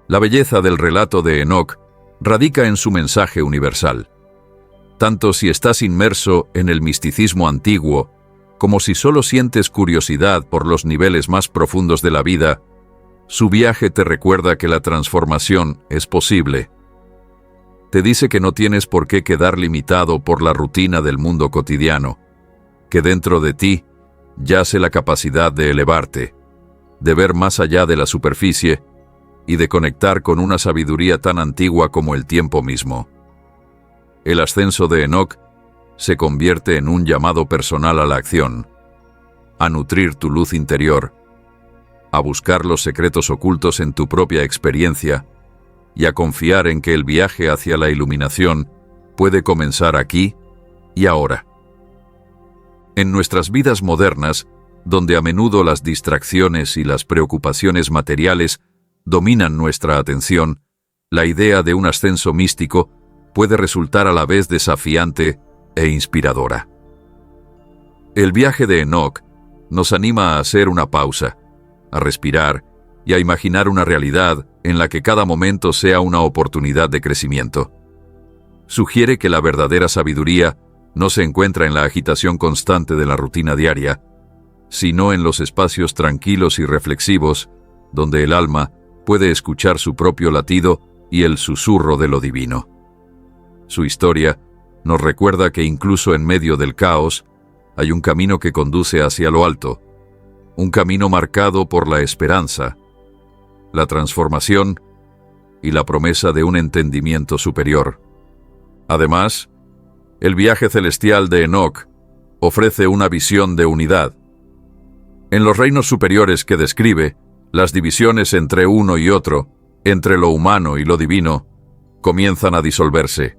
La belleza del relato de Enoc radica en su mensaje universal. Tanto si estás inmerso en el misticismo antiguo, como si solo sientes curiosidad por los niveles más profundos de la vida, su viaje te recuerda que la transformación es posible. Te dice que no tienes por qué quedar limitado por la rutina del mundo cotidiano, que dentro de ti yace la capacidad de elevarte, de ver más allá de la superficie y de conectar con una sabiduría tan antigua como el tiempo mismo. El ascenso de Enoc se convierte en un llamado personal a la acción, a nutrir tu luz interior, a buscar los secretos ocultos en tu propia experiencia y a confiar en que el viaje hacia la iluminación puede comenzar aquí y ahora. En nuestras vidas modernas, donde a menudo las distracciones y las preocupaciones materiales dominan nuestra atención, la idea de un ascenso místico puede resultar a la vez desafiante e inspiradora. El viaje de Enoc nos anima a hacer una pausa, a respirar y a imaginar una realidad en la que cada momento sea una oportunidad de crecimiento. Sugiere que la verdadera sabiduría no se encuentra en la agitación constante de la rutina diaria, sino en los espacios tranquilos y reflexivos donde el alma puede escuchar su propio latido y el susurro de lo divino. Su historia nos recuerda que incluso en medio del caos hay un camino que conduce hacia lo alto, un camino marcado por la esperanza, la transformación y la promesa de un entendimiento superior. Además, el viaje celestial de Enoc ofrece una visión de unidad. En los reinos superiores que describe, las divisiones entre uno y otro, entre lo humano y lo divino, comienzan a disolverse.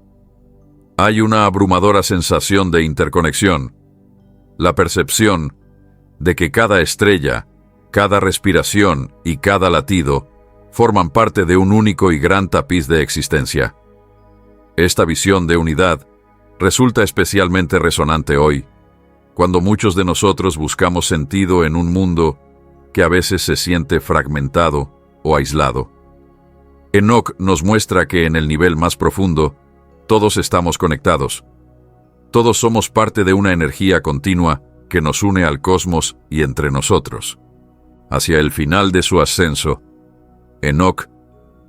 Hay una abrumadora sensación de interconexión, la percepción de que cada estrella, cada respiración y cada latido forman parte de un único y gran tapiz de existencia. Esta visión de unidad resulta especialmente resonante hoy, cuando muchos de nosotros buscamos sentido en un mundo que a veces se siente fragmentado o aislado. Enoc nos muestra que en el nivel más profundo, todos estamos conectados. Todos somos parte de una energía continua que nos une al cosmos y entre nosotros. Hacia el final de su ascenso, Enoc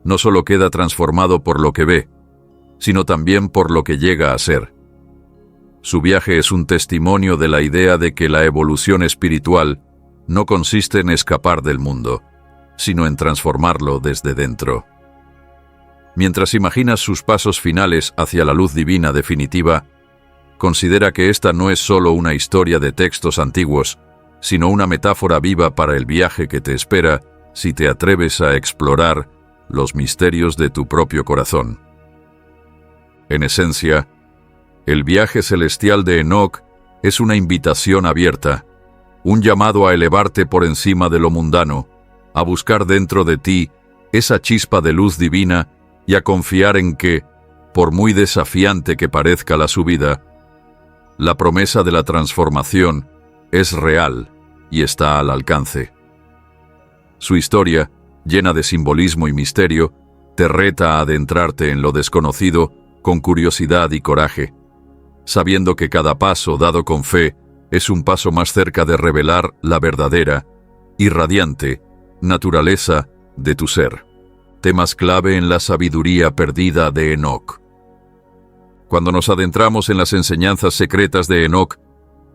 no solo queda transformado por lo que ve, sino también por lo que llega a ser. Su viaje es un testimonio de la idea de que la evolución espiritual no consiste en escapar del mundo, sino en transformarlo desde dentro. Mientras imaginas sus pasos finales hacia la luz divina definitiva, considera que esta no es solo una historia de textos antiguos, sino una metáfora viva para el viaje que te espera si te atreves a explorar los misterios de tu propio corazón. En esencia, el viaje celestial de Enoc es una invitación abierta, un llamado a elevarte por encima de lo mundano, a buscar dentro de ti esa chispa de luz divina y a confiar en que, por muy desafiante que parezca la subida, la promesa de la transformación es real y está al alcance. Su historia, llena de simbolismo y misterio, te reta a adentrarte en lo desconocido con curiosidad y coraje, sabiendo que cada paso dado con fe es un paso más cerca de revelar la verdadera y radiante naturaleza de tu ser. Temas clave en la sabiduría perdida de Enoc. Cuando nos adentramos en las enseñanzas secretas de Enoc,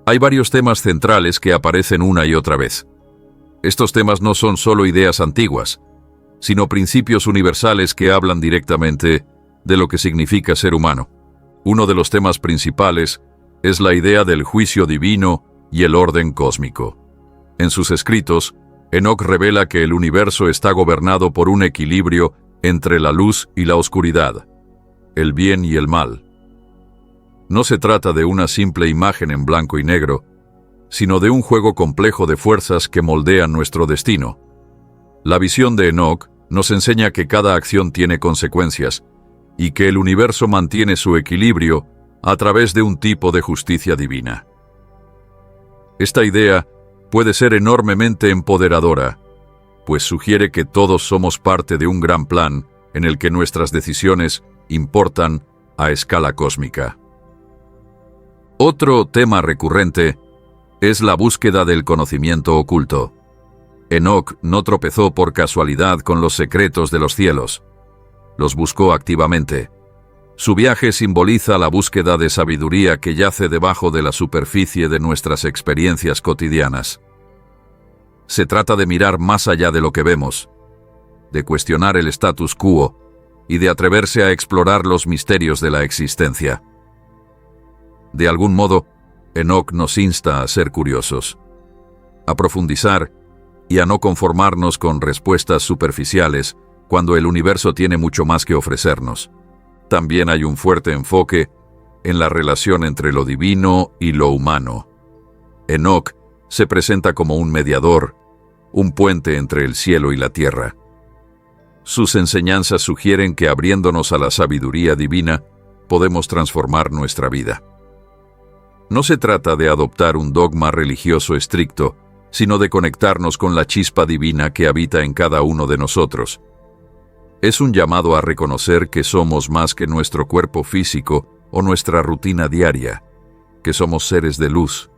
hay varios temas centrales que aparecen una y otra vez. Estos temas no son solo ideas antiguas, sino principios universales que hablan directamente de lo que significa ser humano. Uno de los temas principales es la idea del juicio divino y el orden cósmico. En sus escritos, Enoc revela que el universo está gobernado por un equilibrio entre la luz y la oscuridad, el bien y el mal. No se trata de una simple imagen en blanco y negro, sino de un juego complejo de fuerzas que moldean nuestro destino. La visión de Enoc nos enseña que cada acción tiene consecuencias y que el universo mantiene su equilibrio a través de un tipo de justicia divina. Esta idea puede ser enormemente empoderadora, pues sugiere que todos somos parte de un gran plan en el que nuestras decisiones importan a escala cósmica. Otro tema recurrente es la búsqueda del conocimiento oculto. Enoc no tropezó por casualidad con los secretos de los cielos. Los buscó activamente. Su viaje simboliza la búsqueda de sabiduría que yace debajo de la superficie de nuestras experiencias cotidianas. Se trata de mirar más allá de lo que vemos, de cuestionar el status quo y de atreverse a explorar los misterios de la existencia. De algún modo, Enoc nos insta a ser curiosos, a profundizar y a no conformarnos con respuestas superficiales cuando el universo tiene mucho más que ofrecernos. También hay un fuerte enfoque en la relación entre lo divino y lo humano. Enoc se presenta como un mediador, un puente entre el cielo y la tierra. Sus enseñanzas sugieren que abriéndonos a la sabiduría divina, podemos transformar nuestra vida. No se trata de adoptar un dogma religioso estricto, sino de conectarnos con la chispa divina que habita en cada uno de nosotros. Es un llamado a reconocer que somos más que nuestro cuerpo físico o nuestra rutina diaria, que somos seres de luz,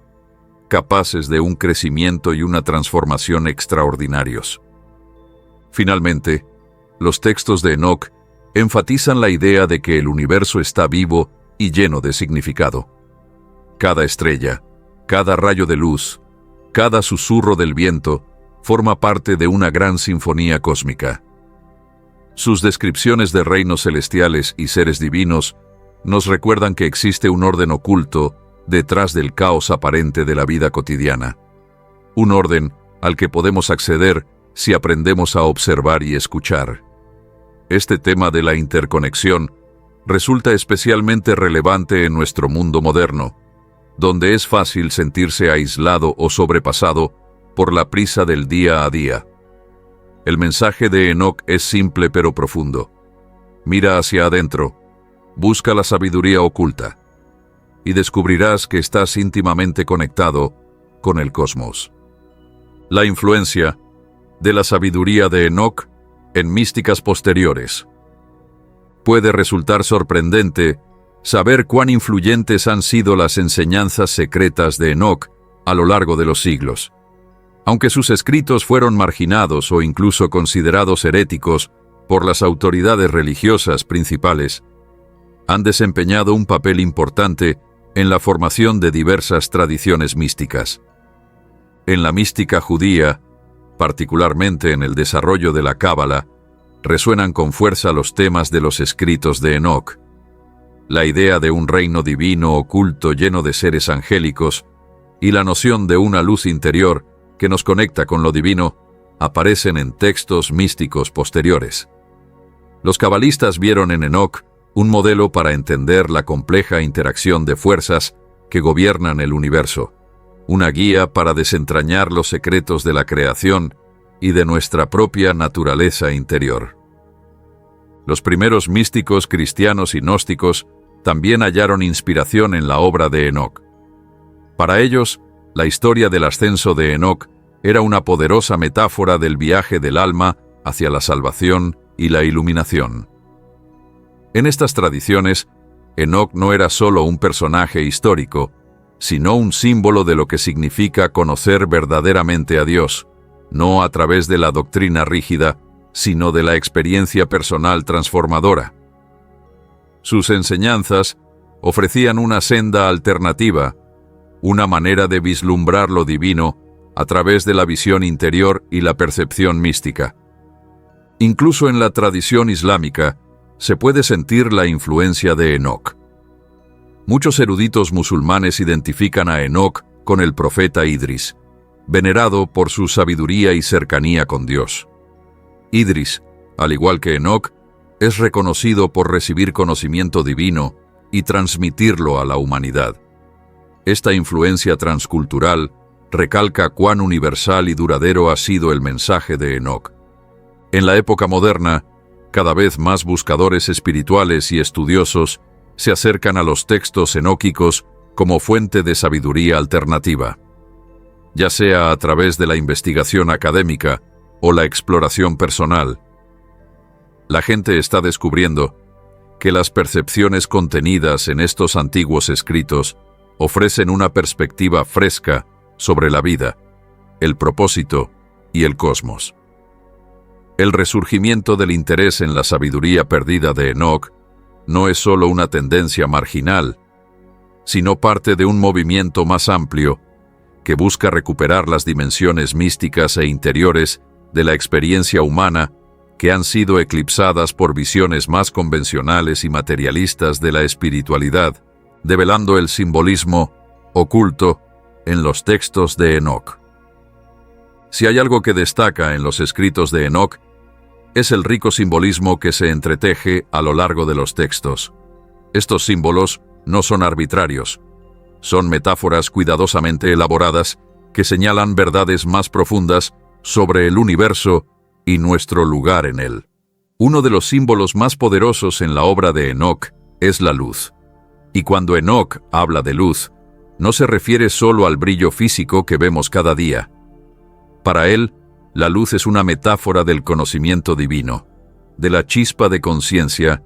capaces de un crecimiento y una transformación extraordinarios. Finalmente, los textos de Enoc enfatizan la idea de que el universo está vivo y lleno de significado. Cada estrella, cada rayo de luz, cada susurro del viento forma parte de una gran sinfonía cósmica. Sus descripciones de reinos celestiales y seres divinos nos recuerdan que existe un orden oculto detrás del caos aparente de la vida cotidiana. Un orden al que podemos acceder si aprendemos a observar y escuchar. Este tema de la interconexión resulta especialmente relevante en nuestro mundo moderno, donde es fácil sentirse aislado o sobrepasado por la prisa del día a día. El mensaje de Enoc es simple pero profundo. Mira hacia adentro, busca la sabiduría oculta, y descubrirás que estás íntimamente conectado con el cosmos. La influencia de la sabiduría de Enoc en místicas posteriores. Puede resultar sorprendente saber cuán influyentes han sido las enseñanzas secretas de Enoc a lo largo de los siglos. Aunque sus escritos fueron marginados o incluso considerados heréticos por las autoridades religiosas principales, han desempeñado un papel importante en la formación de diversas tradiciones místicas. En la mística judía, particularmente en el desarrollo de la Cábala, resuenan con fuerza los temas de los escritos de Enoc. La idea de un reino divino oculto lleno de seres angélicos y la noción de una luz interior que nos conecta con lo divino aparecen en textos místicos posteriores. Los cabalistas vieron en Enoc un modelo para entender la compleja interacción de fuerzas que gobiernan el universo, una guía para desentrañar los secretos de la creación y de nuestra propia naturaleza interior. Los primeros místicos cristianos y gnósticos también hallaron inspiración en la obra de Enoc. Para ellos, la historia del ascenso de Enoc era una poderosa metáfora del viaje del alma hacia la salvación y la iluminación. En estas tradiciones, Enoc no era solo un personaje histórico, sino un símbolo de lo que significa conocer verdaderamente a Dios, no a través de la doctrina rígida, sino de la experiencia personal transformadora. Sus enseñanzas ofrecían una senda alternativa, una manera de vislumbrar lo divino a través de la visión interior y la percepción mística. Incluso en la tradición islámica se puede sentir la influencia de Enoc. Muchos eruditos musulmanes identifican a Enoc con el profeta Idris, venerado por su sabiduría y cercanía con Dios. Idris, al igual que Enoc, es reconocido por recibir conocimiento divino y transmitirlo a la humanidad. Esta influencia transcultural recalca cuán universal y duradero ha sido el mensaje de Enoc. En la época moderna, cada vez más buscadores espirituales y estudiosos se acercan a los textos enóquicos como fuente de sabiduría alternativa, ya sea a través de la investigación académica o la exploración personal. La gente está descubriendo que las percepciones contenidas en estos antiguos escritos ofrecen una perspectiva fresca sobre la vida, el propósito y el cosmos. El resurgimiento del interés en la sabiduría perdida de Enoc no es solo una tendencia marginal, sino parte de un movimiento más amplio que busca recuperar las dimensiones místicas e interiores de la experiencia humana que han sido eclipsadas por visiones más convencionales y materialistas de la espiritualidad, develando el simbolismo oculto en los textos de Enoc. Si hay algo que destaca en los escritos de Enoc, es el rico simbolismo que se entreteje a lo largo de los textos. Estos símbolos no son arbitrarios, son metáforas cuidadosamente elaboradas que señalan verdades más profundas sobre el universo y nuestro lugar en él. Uno de los símbolos más poderosos en la obra de Enoc es la luz. Y cuando Enoc habla de luz, no se refiere solo al brillo físico que vemos cada día. Para él, la luz es una metáfora del conocimiento divino, de la chispa de conciencia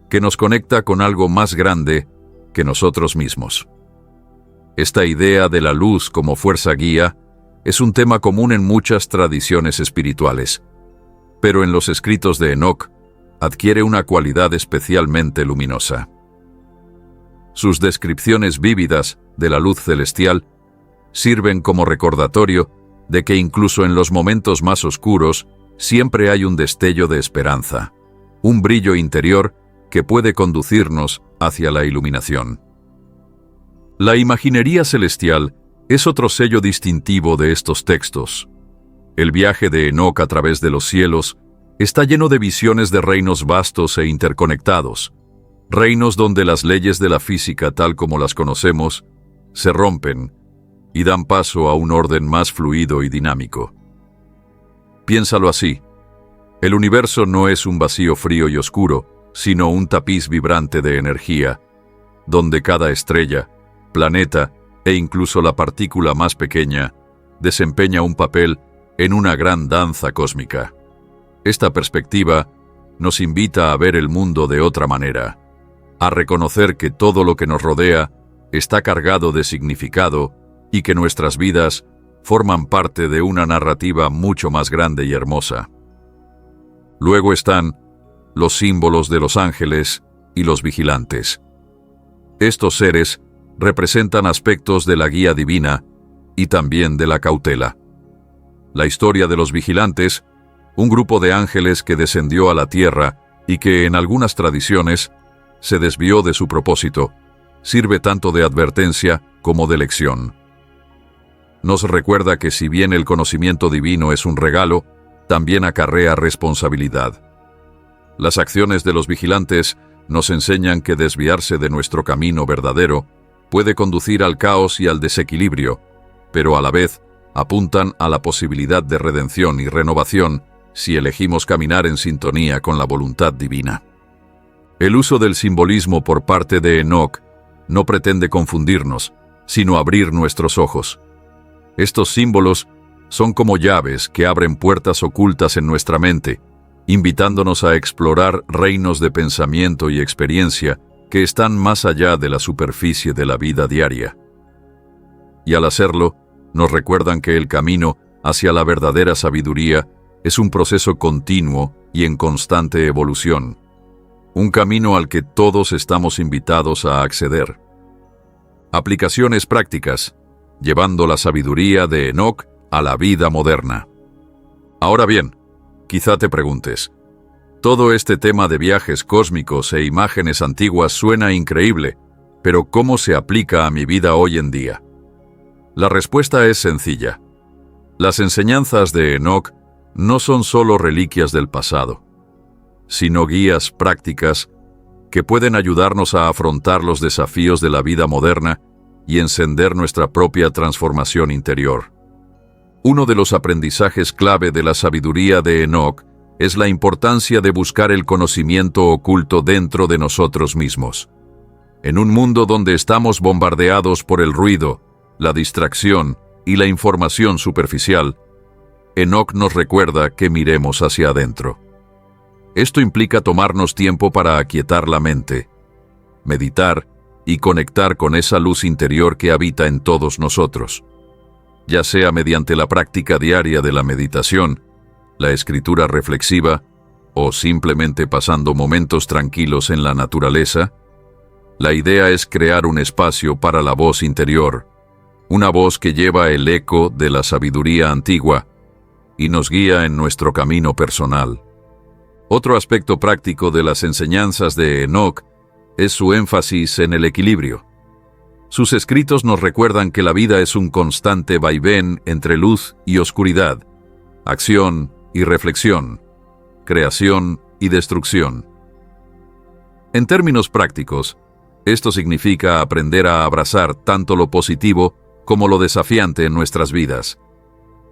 que nos conecta con algo más grande que nosotros mismos. Esta idea de la luz como fuerza guía es un tema común en muchas tradiciones espirituales, pero en los escritos de Enoc adquiere una cualidad especialmente luminosa. Sus descripciones vívidas de la luz celestial sirven como recordatorio de que incluso en los momentos más oscuros siempre hay un destello de esperanza, un brillo interior que puede conducirnos hacia la iluminación. La imaginería celestial es otro sello distintivo de estos textos. El viaje de Enoc a través de los cielos está lleno de visiones de reinos vastos e interconectados, reinos donde las leyes de la física tal como las conocemos se rompen y dan paso a un orden más fluido y dinámico. Piénsalo así: el universo no es un vacío frío y oscuro, sino un tapiz vibrante de energía, donde cada estrella, planeta e incluso la partícula más pequeña desempeña un papel en una gran danza cósmica. Esta perspectiva nos invita a ver el mundo de otra manera, a reconocer que todo lo que nos rodea está cargado de significado y que nuestras vidas forman parte de una narrativa mucho más grande y hermosa. Luego están los símbolos de los ángeles y los vigilantes. Estos seres representan aspectos de la guía divina y también de la cautela. La historia de los vigilantes, un grupo de ángeles que descendió a la tierra y que en algunas tradiciones se desvió de su propósito, sirve tanto de advertencia como de lección. Nos recuerda que si bien el conocimiento divino es un regalo, también acarrea responsabilidad. Las acciones de los vigilantes nos enseñan que desviarse de nuestro camino verdadero puede conducir al caos y al desequilibrio, pero a la vez apuntan a la posibilidad de redención y renovación si elegimos caminar en sintonía con la voluntad divina. El uso del simbolismo por parte de Enoc no pretende confundirnos, sino abrir nuestros ojos. Estos símbolos son como llaves que abren puertas ocultas en nuestra mente, invitándonos a explorar reinos de pensamiento y experiencia que están más allá de la superficie de la vida diaria. Y al hacerlo, nos recuerdan que el camino hacia la verdadera sabiduría es un proceso continuo y en constante evolución, un camino al que todos estamos invitados a acceder. Aplicaciones prácticas, llevando la sabiduría de Enoc a la vida moderna. Ahora bien, quizá te preguntes, todo este tema de viajes cósmicos e imágenes antiguas suena increíble, pero ¿cómo se aplica a mi vida hoy en día? La respuesta es sencilla. Las enseñanzas de Enoc no son solo reliquias del pasado, sino guías prácticas que pueden ayudarnos a afrontar los desafíos de la vida moderna y encender nuestra propia transformación interior. Uno de los aprendizajes clave de la sabiduría de Enoc es la importancia de buscar el conocimiento oculto dentro de nosotros mismos. En un mundo donde estamos bombardeados por el ruido, la distracción y la información superficial, Enoc nos recuerda que miremos hacia adentro. Esto implica tomarnos tiempo para aquietar la mente, meditar y conectar con esa luz interior que habita en todos nosotros, ya sea mediante la práctica diaria de la meditación, la escritura reflexiva o simplemente pasando momentos tranquilos en la naturaleza. La idea es crear un espacio para la voz interior, una voz que lleva el eco de la sabiduría antigua y nos guía en nuestro camino personal. Otro aspecto práctico de las enseñanzas de Enoc es su énfasis en el equilibrio. Sus escritos nos recuerdan que la vida es un constante vaivén entre luz y oscuridad, acción y reflexión, creación y destrucción. En términos prácticos, Esto significa aprender a abrazar tanto lo positivo como lo desafiante en nuestras vidas.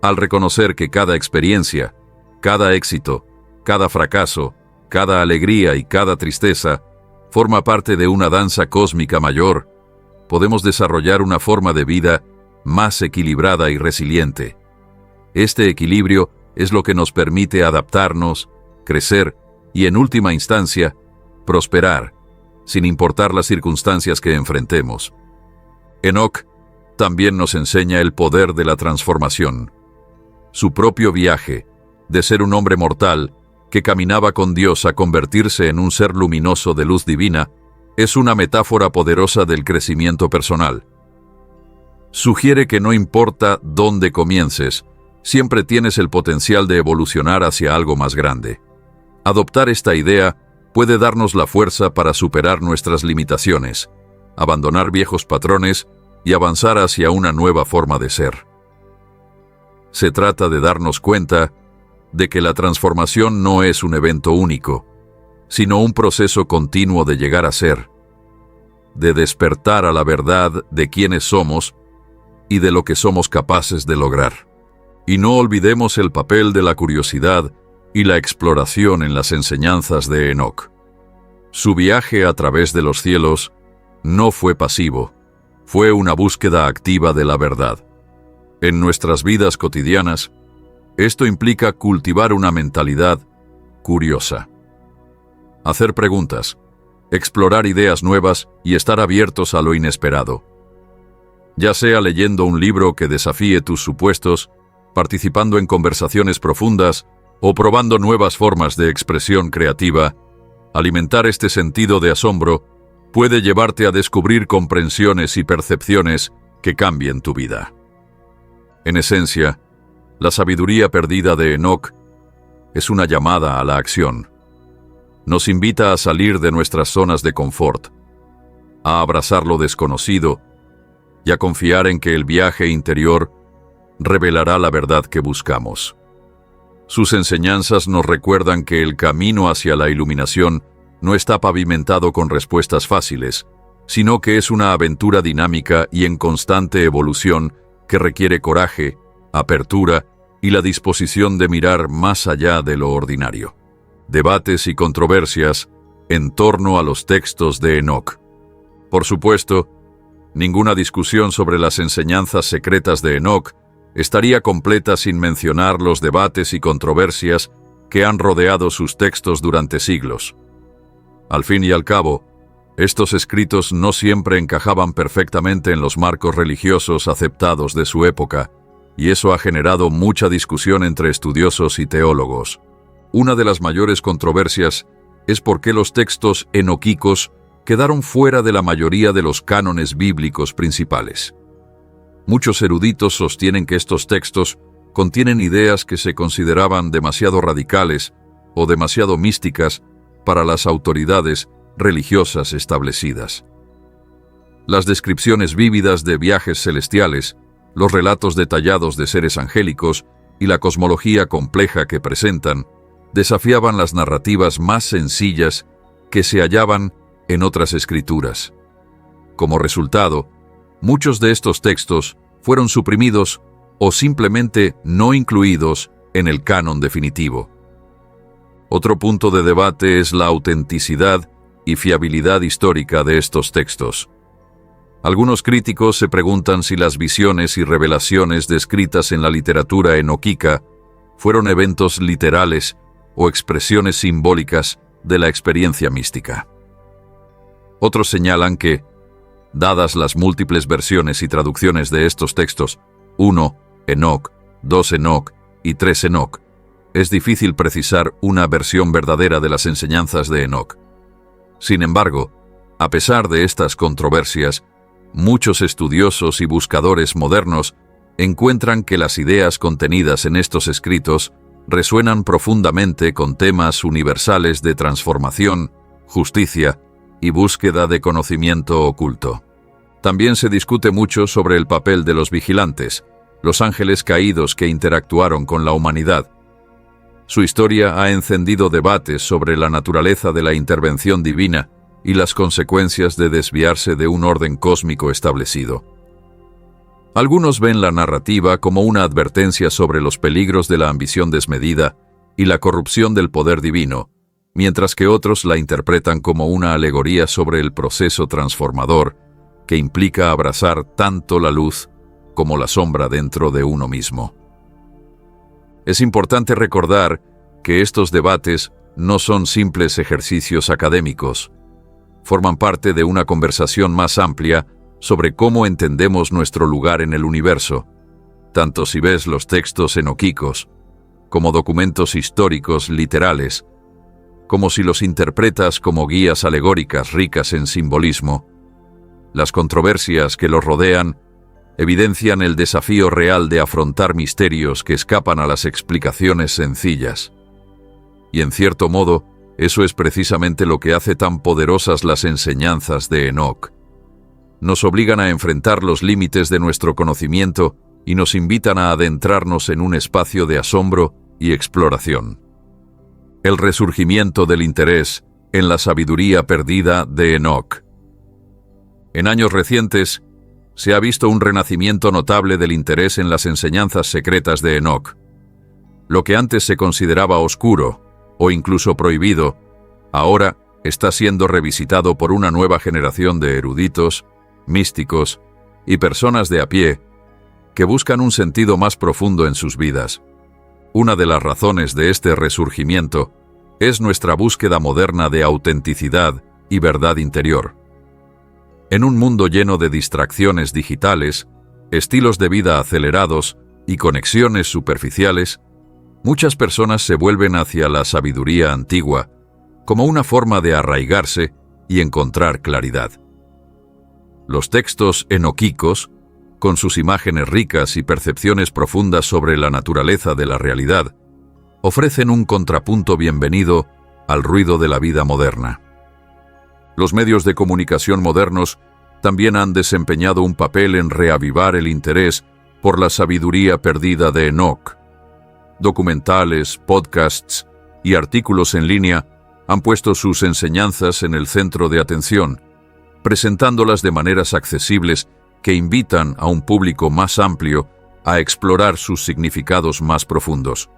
Al reconocer que cada experiencia, cada éxito, cada fracaso, cada alegría y cada tristeza forma parte de una danza cósmica mayor, podemos desarrollar una forma de vida más equilibrada y resiliente. Este equilibrio es lo que nos permite adaptarnos, crecer y, en última instancia, prosperar, sin importar las circunstancias que enfrentemos. Enoc también nos enseña el poder de la transformación. Su propio viaje, de ser un hombre mortal que caminaba con Dios a convertirse en un ser luminoso de luz divina, es una metáfora poderosa del crecimiento personal. Sugiere que no importa dónde comiences, siempre tienes el potencial de evolucionar hacia algo más grande. Adoptar esta idea puede darnos la fuerza para superar nuestras limitaciones, abandonar viejos patrones y avanzar hacia una nueva forma de ser. Se trata de darnos cuenta de que la transformación no es un evento único, sino un proceso continuo de llegar a ser, de despertar a la verdad de quiénes somos y de lo que somos capaces de lograr. Y no olvidemos el papel de la curiosidad y la exploración en las enseñanzas de Enoc. Su viaje a través de los cielos no fue pasivo, fue una búsqueda activa de la verdad. En nuestras vidas cotidianas, esto implica cultivar una mentalidad curiosa. Hacer preguntas, explorar ideas nuevas y estar abiertos a lo inesperado. Ya sea leyendo un libro que desafíe tus supuestos, participando en conversaciones profundas o probando nuevas formas de expresión creativa, alimentar este sentido de asombro puede llevarte a descubrir comprensiones y percepciones que cambien tu vida. En esencia, la sabiduría perdida de Enoc es una llamada a la acción. Nos invita a salir de nuestras zonas de confort, a abrazar lo desconocido y a confiar en que el viaje interior revelará la verdad que buscamos. Sus enseñanzas nos recuerdan que el camino hacia la iluminación no está pavimentado con respuestas fáciles, sino que es una aventura dinámica y en constante evolución que requiere coraje, apertura y la disposición de mirar más allá de lo ordinario. Debates y controversias en torno a los textos de Enoc. Por supuesto, ninguna discusión sobre las enseñanzas secretas de Enoc estaría completa sin mencionar los debates y controversias que han rodeado sus textos durante siglos. Al fin y al cabo, estos escritos no siempre encajaban perfectamente en los marcos religiosos aceptados de su época, y eso ha generado mucha discusión entre estudiosos y teólogos. Una de las mayores controversias es por qué los textos enoquicos quedaron fuera de la mayoría de los cánones bíblicos principales. Muchos eruditos sostienen que estos textos contienen ideas que se consideraban demasiado radicales o demasiado místicas para las autoridades religiosas establecidas. Las descripciones vívidas de viajes celestiales, los relatos detallados de seres angélicos y la cosmología compleja que presentan desafiaban las narrativas más sencillas que se hallaban en otras escrituras. Como resultado, muchos de estos textos fueron suprimidos o simplemente no incluidos en el canon definitivo. Otro punto de debate es la autenticidad y fiabilidad histórica de estos textos. Algunos críticos se preguntan si las visiones y revelaciones descritas en la literatura enoquica fueron eventos literales o expresiones simbólicas de la experiencia mística. Otros señalan que, dadas las múltiples versiones y traducciones de estos textos, 1 Enoc, 2 Enoc y 3 Enoc, es difícil precisar una versión verdadera de las enseñanzas de Enoc. Sin embargo, a pesar de estas controversias, muchos estudiosos y buscadores modernos encuentran que las ideas contenidas en estos escritos resuenan profundamente con temas universales de transformación, justicia y búsqueda de conocimiento oculto. También se discute mucho sobre el papel de los vigilantes, los ángeles caídos que interactuaron con la humanidad. Su historia ha encendido debates sobre la naturaleza de la intervención divina y las consecuencias de desviarse de un orden cósmico establecido. Algunos ven la narrativa como una advertencia sobre los peligros de la ambición desmedida y la corrupción del poder divino, mientras que otros la interpretan como una alegoría sobre el proceso transformador que implica abrazar tanto la luz como la sombra dentro de uno mismo. Es importante recordar que estos debates no son simples ejercicios académicos. Forman parte de una conversación más amplia sobre cómo entendemos nuestro lugar en el universo, tanto si ves los textos enoquicos como documentos históricos literales, como si los interpretas como guías alegóricas ricas en simbolismo. Las controversias que los rodean evidencian el desafío real de afrontar misterios que escapan a las explicaciones sencillas. Y en cierto modo, eso es precisamente lo que hace tan poderosas las enseñanzas de Enoc. Nos obligan a enfrentar los límites de nuestro conocimiento y nos invitan a adentrarnos en un espacio de asombro y exploración. El resurgimiento del interés en la sabiduría perdida de Enoc. En años recientes, se ha visto un renacimiento notable del interés en las enseñanzas secretas de Enoc. Lo que antes se consideraba oscuro o incluso prohibido, ahora está siendo revisitado por una nueva generación de eruditos, místicos y personas de a pie que buscan un sentido más profundo en sus vidas. Una de las razones de este resurgimiento es nuestra búsqueda moderna de autenticidad y verdad interior. En un mundo lleno de distracciones digitales, estilos de vida acelerados y conexiones superficiales, muchas personas se vuelven hacia la sabiduría antigua como una forma de arraigarse y encontrar claridad. Los textos enoquicos, con sus imágenes ricas y percepciones profundas sobre la naturaleza de la realidad, ofrecen un contrapunto bienvenido al ruido de la vida moderna. Los medios de comunicación modernos también han desempeñado un papel en reavivar el interés por la sabiduría perdida de Enoc. Documentales, podcasts y artículos en línea han puesto sus enseñanzas en el centro de atención, presentándolas de maneras accesibles que invitan a un público más amplio a explorar sus significados más profundos.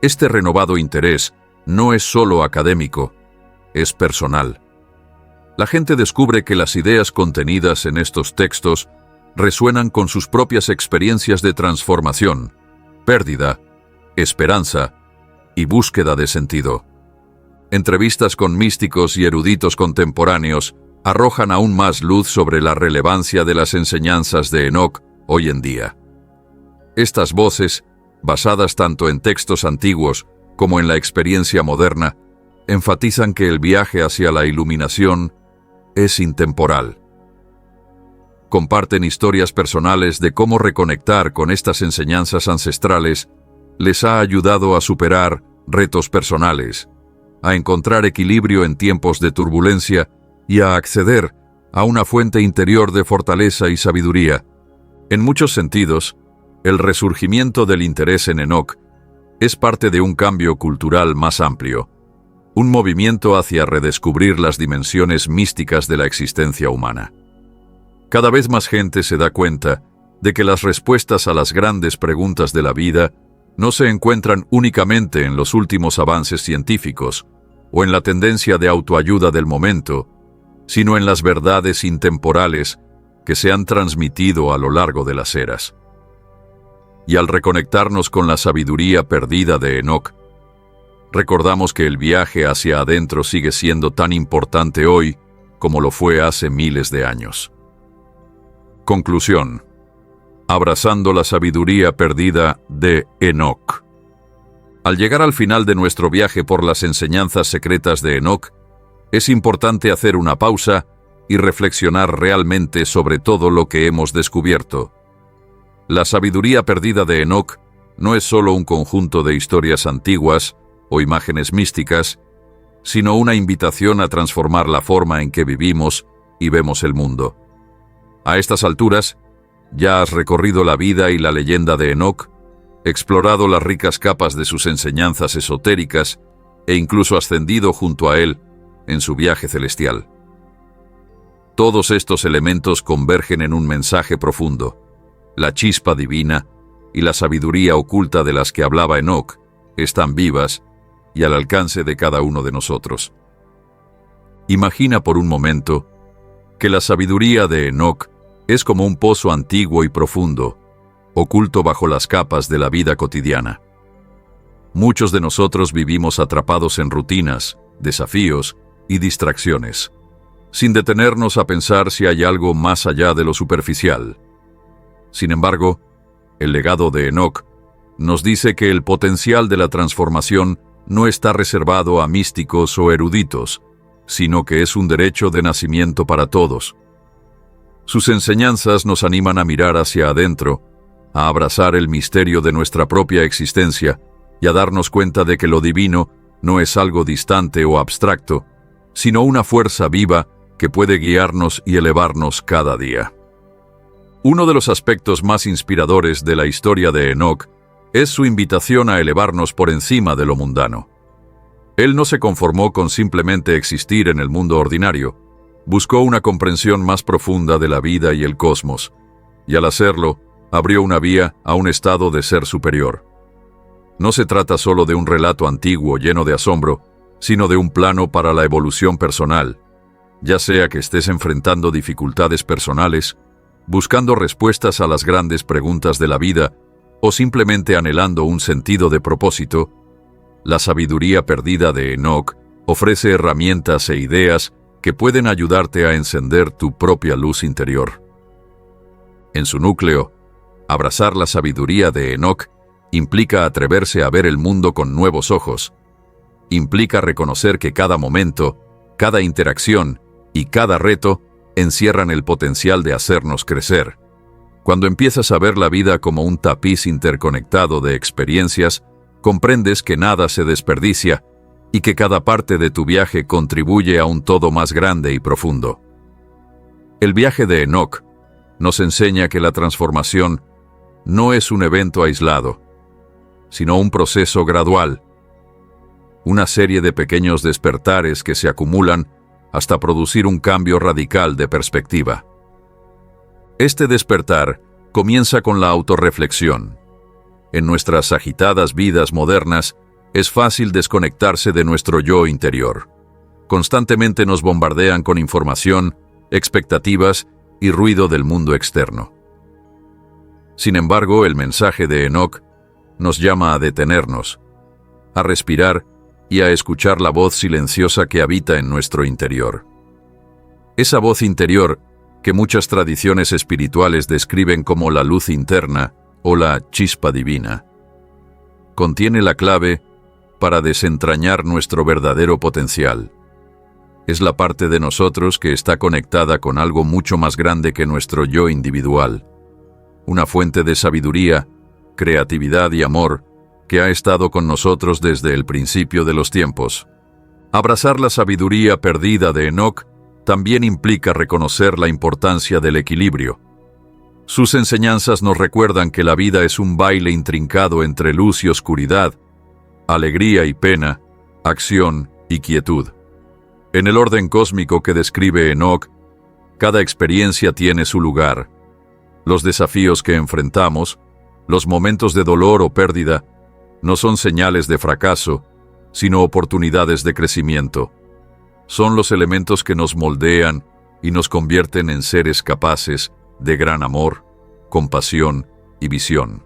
Este renovado interés no es solo académico, es personal. La gente descubre que las ideas contenidas en estos textos resuenan con sus propias experiencias de transformación, pérdida, esperanza y búsqueda de sentido. Entrevistas con místicos y eruditos contemporáneos arrojan aún más luz sobre la relevancia de las enseñanzas de Enoc hoy en día. Estas voces, basadas tanto en textos antiguos como en la experiencia moderna, enfatizan que el viaje hacia la iluminación es intemporal. Comparten historias personales de cómo reconectar con estas enseñanzas ancestrales les ha ayudado a superar retos personales, a encontrar equilibrio en tiempos de turbulencia y a acceder a una fuente interior de fortaleza y sabiduría. En muchos sentidos, el resurgimiento del interés en Enoc es parte de un cambio cultural más amplio, un movimiento hacia redescubrir las dimensiones místicas de la existencia humana. Cada vez más gente se da cuenta de que las respuestas a las grandes preguntas de la vida no se encuentran únicamente en los últimos avances científicos o en la tendencia de autoayuda del momento, sino en las verdades intemporales que se han transmitido a lo largo de las eras. Y al reconectarnos con la sabiduría perdida de Enoc, recordamos que el viaje hacia adentro sigue siendo tan importante hoy como lo fue hace miles de años. Conclusión. Abrazando la sabiduría perdida de Enoc. Al llegar al final de nuestro viaje por las enseñanzas secretas de Enoc, es importante hacer una pausa y reflexionar realmente sobre todo lo que hemos descubierto. La sabiduría perdida de Enoc no es solo un conjunto de historias antiguas o imágenes místicas, sino una invitación a transformar la forma en que vivimos y vemos el mundo. A estas alturas, ya has recorrido la vida y la leyenda de Enoc, explorado las ricas capas de sus enseñanzas esotéricas e incluso ascendido junto a él en su viaje celestial. Todos estos elementos convergen en un mensaje profundo. La chispa divina y la sabiduría oculta de las que hablaba Enoc están vivas y al alcance de cada uno de nosotros. Imagina por un momento que la sabiduría de Enoc es como un pozo antiguo y profundo, oculto bajo las capas de la vida cotidiana. Muchos de nosotros vivimos atrapados en rutinas, desafíos y distracciones, sin detenernos a pensar si hay algo más allá de lo superficial. Sin embargo, el legado de Enoc nos dice que el potencial de la transformación no está reservado a místicos o eruditos, sino que es un derecho de nacimiento para todos. Sus enseñanzas nos animan a mirar hacia adentro, a abrazar el misterio de nuestra propia existencia y a darnos cuenta de que lo divino no es algo distante o abstracto, sino una fuerza viva que puede guiarnos y elevarnos cada día. Uno de los aspectos más inspiradores de la historia de Enoc es su invitación a elevarnos por encima de lo mundano. Él no se conformó con simplemente existir en el mundo ordinario, buscó una comprensión más profunda de la vida y el cosmos, y al hacerlo, abrió una vía a un estado de ser superior. No se trata solo de un relato antiguo lleno de asombro, sino de un plano para la evolución personal, ya sea que estés enfrentando dificultades personales, buscando respuestas a las grandes preguntas de la vida o simplemente anhelando un sentido de propósito. La sabiduría perdida de Enoc ofrece herramientas e ideas que pueden ayudarte a encender tu propia luz interior. En su núcleo, abrazar la sabiduría de Enoc implica atreverse a ver el mundo con nuevos ojos. Implica reconocer que cada momento, cada interacción y cada reto encierran el potencial de hacernos crecer. Cuando empiezas a ver la vida como un tapiz interconectado de experiencias, comprendes que nada se desperdicia y que cada parte de tu viaje contribuye a un todo más grande y profundo. El viaje de Enoc nos enseña que la transformación no es un evento aislado, sino un proceso gradual, una serie de pequeños despertares que se acumulan hasta producir un cambio radical de perspectiva. Este despertar comienza con la autorreflexión. En nuestras agitadas vidas modernas, es fácil desconectarse de nuestro yo interior. Constantemente nos bombardean con información, expectativas y ruido del mundo externo. Sin embargo, el mensaje de Enoc nos llama a detenernos, a respirar y a escuchar la voz silenciosa que habita en nuestro interior. Esa voz interior que muchas tradiciones espirituales describen como la luz interna o la chispa divina, contiene la clave para desentrañar nuestro verdadero potencial. Es la parte de nosotros que está conectada con algo mucho más grande que nuestro yo individual, una fuente de sabiduría, creatividad y amor que ha estado con nosotros desde el principio de los tiempos. Abrazar la sabiduría perdida de Enoc también implica reconocer la importancia del equilibrio. Sus enseñanzas nos recuerdan que la vida es un baile intrincado entre luz y oscuridad, alegría y pena, acción y quietud. En el orden cósmico que describe Enoc, cada experiencia tiene su lugar. Los desafíos que enfrentamos, los momentos de dolor o pérdida, no son señales de fracaso, sino oportunidades de crecimiento. Son los elementos que nos moldean y nos convierten en seres capaces de gran amor, compasión y visión.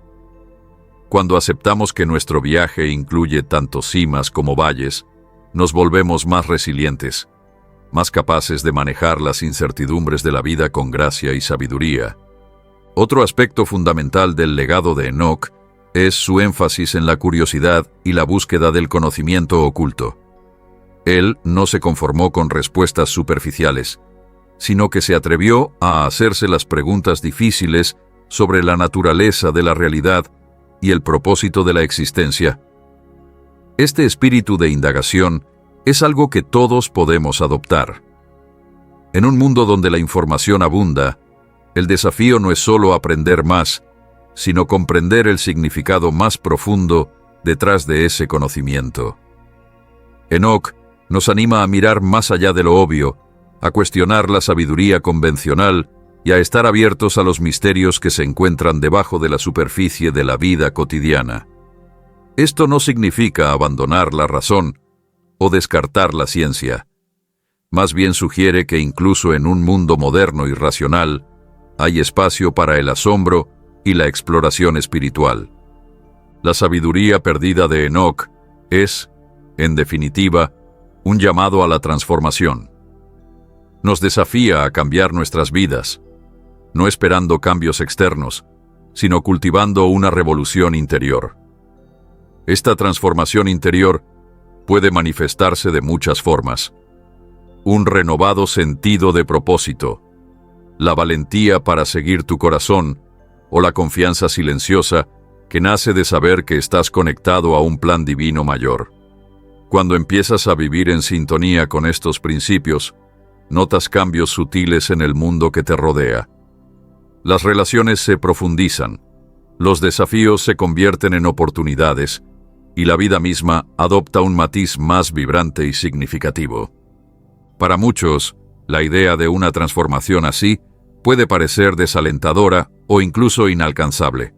Cuando aceptamos que nuestro viaje incluye tanto cimas como valles, nos volvemos más resilientes, más capaces de manejar las incertidumbres de la vida con gracia y sabiduría. Otro aspecto fundamental del legado de Enoc es su énfasis en la curiosidad y la búsqueda del conocimiento oculto. Él no se conformó con respuestas superficiales, sino que se atrevió a hacerse las preguntas difíciles sobre la naturaleza de la realidad y el propósito de la existencia. Este espíritu de indagación es algo que todos podemos adoptar. En un mundo donde la información abunda, el desafío no es solo aprender más, sino comprender el significado más profundo detrás de ese conocimiento. Enoc Nos anima a mirar más allá de lo obvio, a cuestionar la sabiduría convencional y a estar abiertos a los misterios que se encuentran debajo de la superficie de la vida cotidiana. Esto no significa abandonar la razón o descartar la ciencia. Más bien sugiere que incluso en un mundo moderno y racional, hay espacio para el asombro y la exploración espiritual. La sabiduría perdida de Enoc es, en definitiva, un llamado a la transformación. Nos desafía a cambiar nuestras vidas, no esperando cambios externos, sino cultivando una revolución interior. Esta transformación interior puede manifestarse de muchas formas. Un renovado sentido de propósito, la valentía para seguir tu corazón o la confianza silenciosa que nace de saber que estás conectado a un plan divino mayor. Cuando empiezas a vivir en sintonía con estos principios, notas cambios sutiles en el mundo que te rodea. Las relaciones se profundizan, los desafíos se convierten en oportunidades y la vida misma adopta un matiz más vibrante y significativo. Para muchos, la idea de una transformación así puede parecer desalentadora o incluso inalcanzable.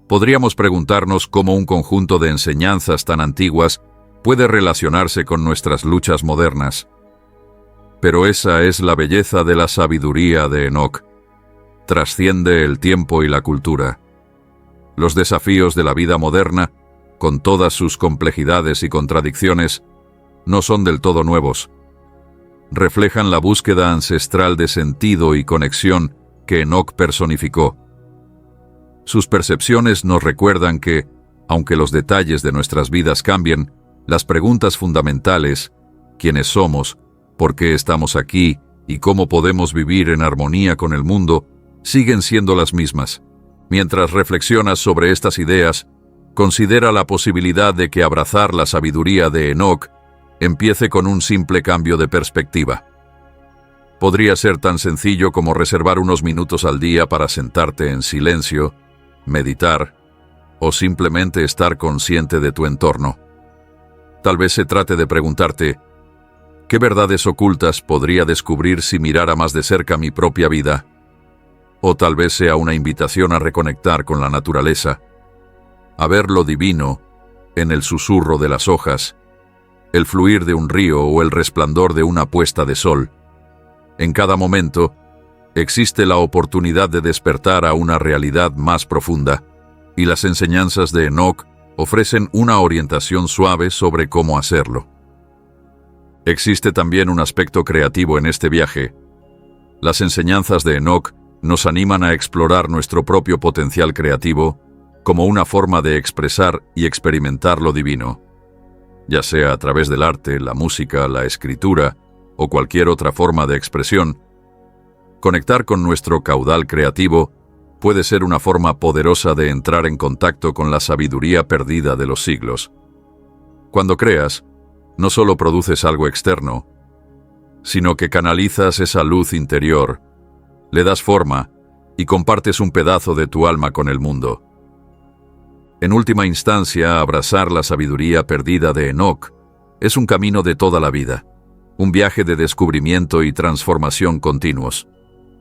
Podríamos preguntarnos cómo un conjunto de enseñanzas tan antiguas puede relacionarse con nuestras luchas modernas. Pero esa es la belleza de la sabiduría de Enoc. Trasciende el tiempo y la cultura. Los desafíos de la vida moderna, con todas sus complejidades y contradicciones, no son del todo nuevos. Reflejan la búsqueda ancestral de sentido y conexión que Enoc personificó. Sus percepciones nos recuerdan que, aunque los detalles de nuestras vidas cambien, las preguntas fundamentales, ¿quiénes somos?, ¿por qué estamos aquí?, y cómo podemos vivir en armonía con el mundo, siguen siendo las mismas. Mientras reflexionas sobre estas ideas, considera la posibilidad de que abrazar la sabiduría de Enoc empiece con un simple cambio de perspectiva. Podría ser tan sencillo como reservar unos minutos al día para sentarte en silencio, meditar o simplemente estar consciente de tu entorno. Tal vez se trate de preguntarte, ¿qué verdades ocultas podría descubrir si mirara más de cerca mi propia vida? O tal vez sea una invitación a reconectar con la naturaleza, a ver lo divino en el susurro de las hojas, el fluir de un río o el resplandor de una puesta de sol. En cada momento, existe la oportunidad de despertar a una realidad más profunda, y las enseñanzas de Enoc ofrecen una orientación suave sobre cómo hacerlo. Existe también un aspecto creativo en este viaje. Las enseñanzas de Enoc nos animan a explorar nuestro propio potencial creativo como una forma de expresar y experimentar lo divino, ya sea a través del arte, la música, la escritura o cualquier otra forma de expresión. Conectar con nuestro caudal creativo puede ser una forma poderosa de entrar en contacto con la sabiduría perdida de los siglos. Cuando creas, no solo produces algo externo, sino que canalizas esa luz interior, le das forma y compartes un pedazo de tu alma con el mundo. En última instancia, abrazar la sabiduría perdida de Enoc es un camino de toda la vida, un viaje de descubrimiento y transformación continuos.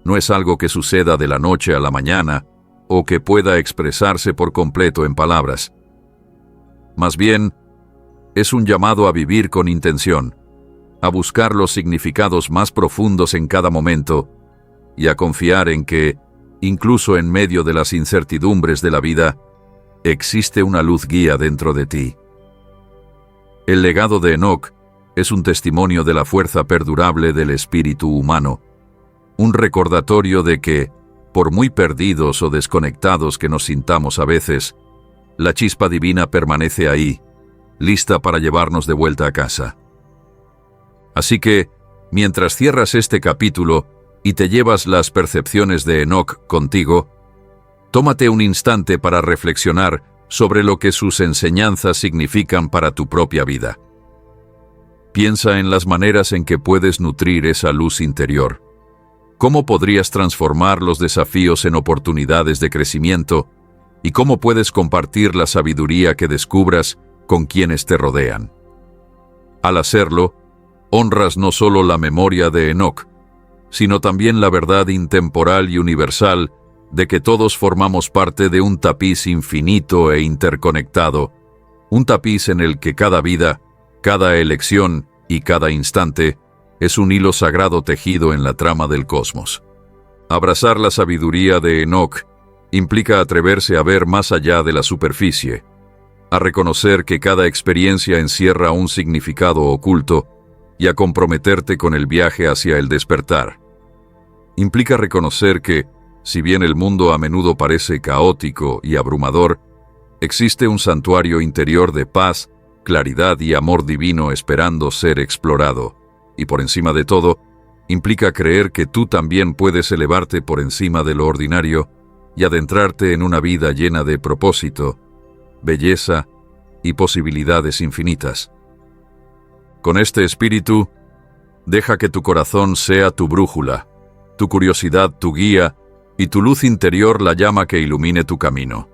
No es algo que suceda de la noche a la mañana o que pueda expresarse por completo en palabras. Más bien, es un llamado a vivir con intención, a buscar los significados más profundos en cada momento y a confiar en que, incluso en medio de las incertidumbres de la vida, existe una luz guía dentro de ti. El legado de Enoc es un testimonio de la fuerza perdurable del espíritu humano, un recordatorio de que, por muy perdidos o desconectados que nos sintamos a veces, la chispa divina permanece ahí, lista para llevarnos de vuelta a casa. Así que, mientras cierras este capítulo y te llevas las percepciones de Enoc contigo, tómate un instante para reflexionar sobre lo que sus enseñanzas significan para tu propia vida. Piensa en las maneras en que puedes nutrir esa luz interior. ¿Cómo podrías transformar los desafíos en oportunidades de crecimiento? ¿Y cómo puedes compartir la sabiduría que descubras con quienes te rodean? Al hacerlo, honras no solo la memoria de Enoc, sino también la verdad intemporal y universal de que todos formamos parte de un tapiz infinito e interconectado, un tapiz en el que cada vida, cada elección y cada instante es un hilo sagrado tejido en la trama del cosmos. Abrazar la sabiduría de Enoc implica atreverse a ver más allá de la superficie, a reconocer que cada experiencia encierra un significado oculto y a comprometerte con el viaje hacia el despertar. Implica reconocer que, si bien el mundo a menudo parece caótico y abrumador, existe un santuario interior de paz, claridad y amor divino esperando ser explorado, y por encima de todo, implica creer que tú también puedes elevarte por encima de lo ordinario y adentrarte en una vida llena de propósito, belleza y posibilidades infinitas. Con este espíritu, deja que tu corazón sea tu brújula, tu curiosidad tu guía y tu luz interior la llama que ilumine tu camino.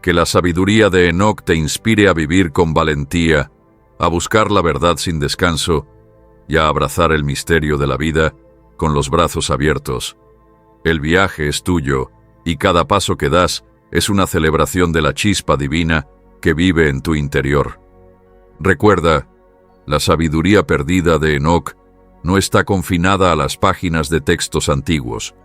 Que la sabiduría de Enoc te inspire a vivir con valentía, a buscar la verdad sin descanso y a abrazar el misterio de la vida con los brazos abiertos. El viaje es tuyo y cada paso que das es una celebración de la chispa divina que vive en tu interior. Recuerda, la sabiduría perdida de Enoc no está confinada a las páginas de textos antiguos,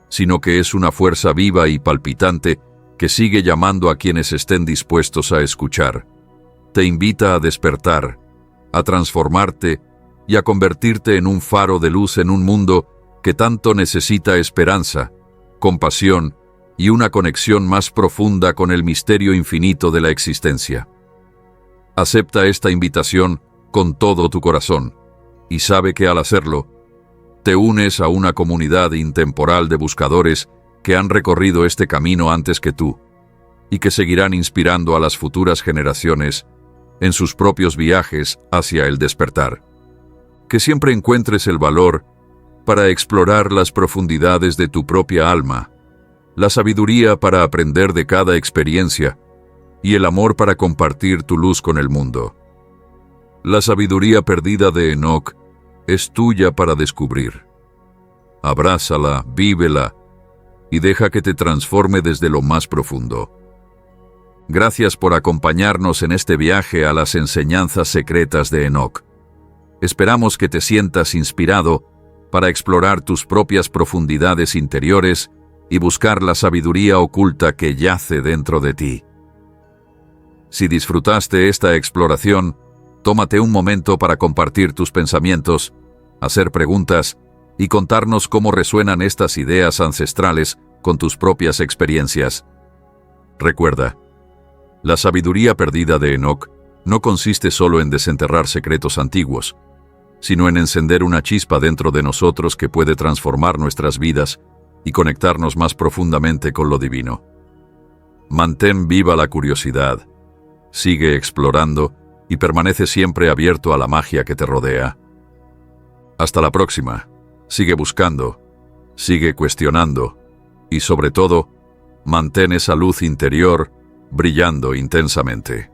sino que es una fuerza viva y palpitante que sigue llamando a quienes estén dispuestos a escuchar. Te invita a despertar, a transformarte y a convertirte en un faro de luz en un mundo que tanto necesita esperanza, compasión y una conexión más profunda con el misterio infinito de la existencia. Acepta esta invitación con todo tu corazón y sabe que al hacerlo, te unes a una comunidad intemporal de buscadores que han recorrido este camino antes que tú y que seguirán inspirando a las futuras generaciones en sus propios viajes hacia el despertar. Que siempre encuentres el valor para explorar las profundidades de tu propia alma, la sabiduría para aprender de cada experiencia y el amor para compartir tu luz con el mundo. La sabiduría perdida de Enoc es tuya para descubrir. Abrázala, vívela y deja que te transforme desde lo más profundo. Gracias por acompañarnos en este viaje a las enseñanzas secretas de Enoc. Esperamos que te sientas inspirado para explorar tus propias profundidades interiores y buscar la sabiduría oculta que yace dentro de ti. Si disfrutaste esta exploración, tómate un momento para compartir tus pensamientos, hacer preguntas y contarnos cómo resuenan estas ideas ancestrales con tus propias experiencias. Recuerda, la sabiduría perdida de Enoc no consiste solo en desenterrar secretos antiguos, sino en encender una chispa dentro de nosotros que puede transformar nuestras vidas y conectarnos más profundamente con lo divino. Mantén viva la curiosidad, sigue explorando y permanece siempre abierto a la magia que te rodea. Hasta la próxima. Sigue buscando, sigue cuestionando y, sobre todo, mantén esa luz interior brillando intensamente.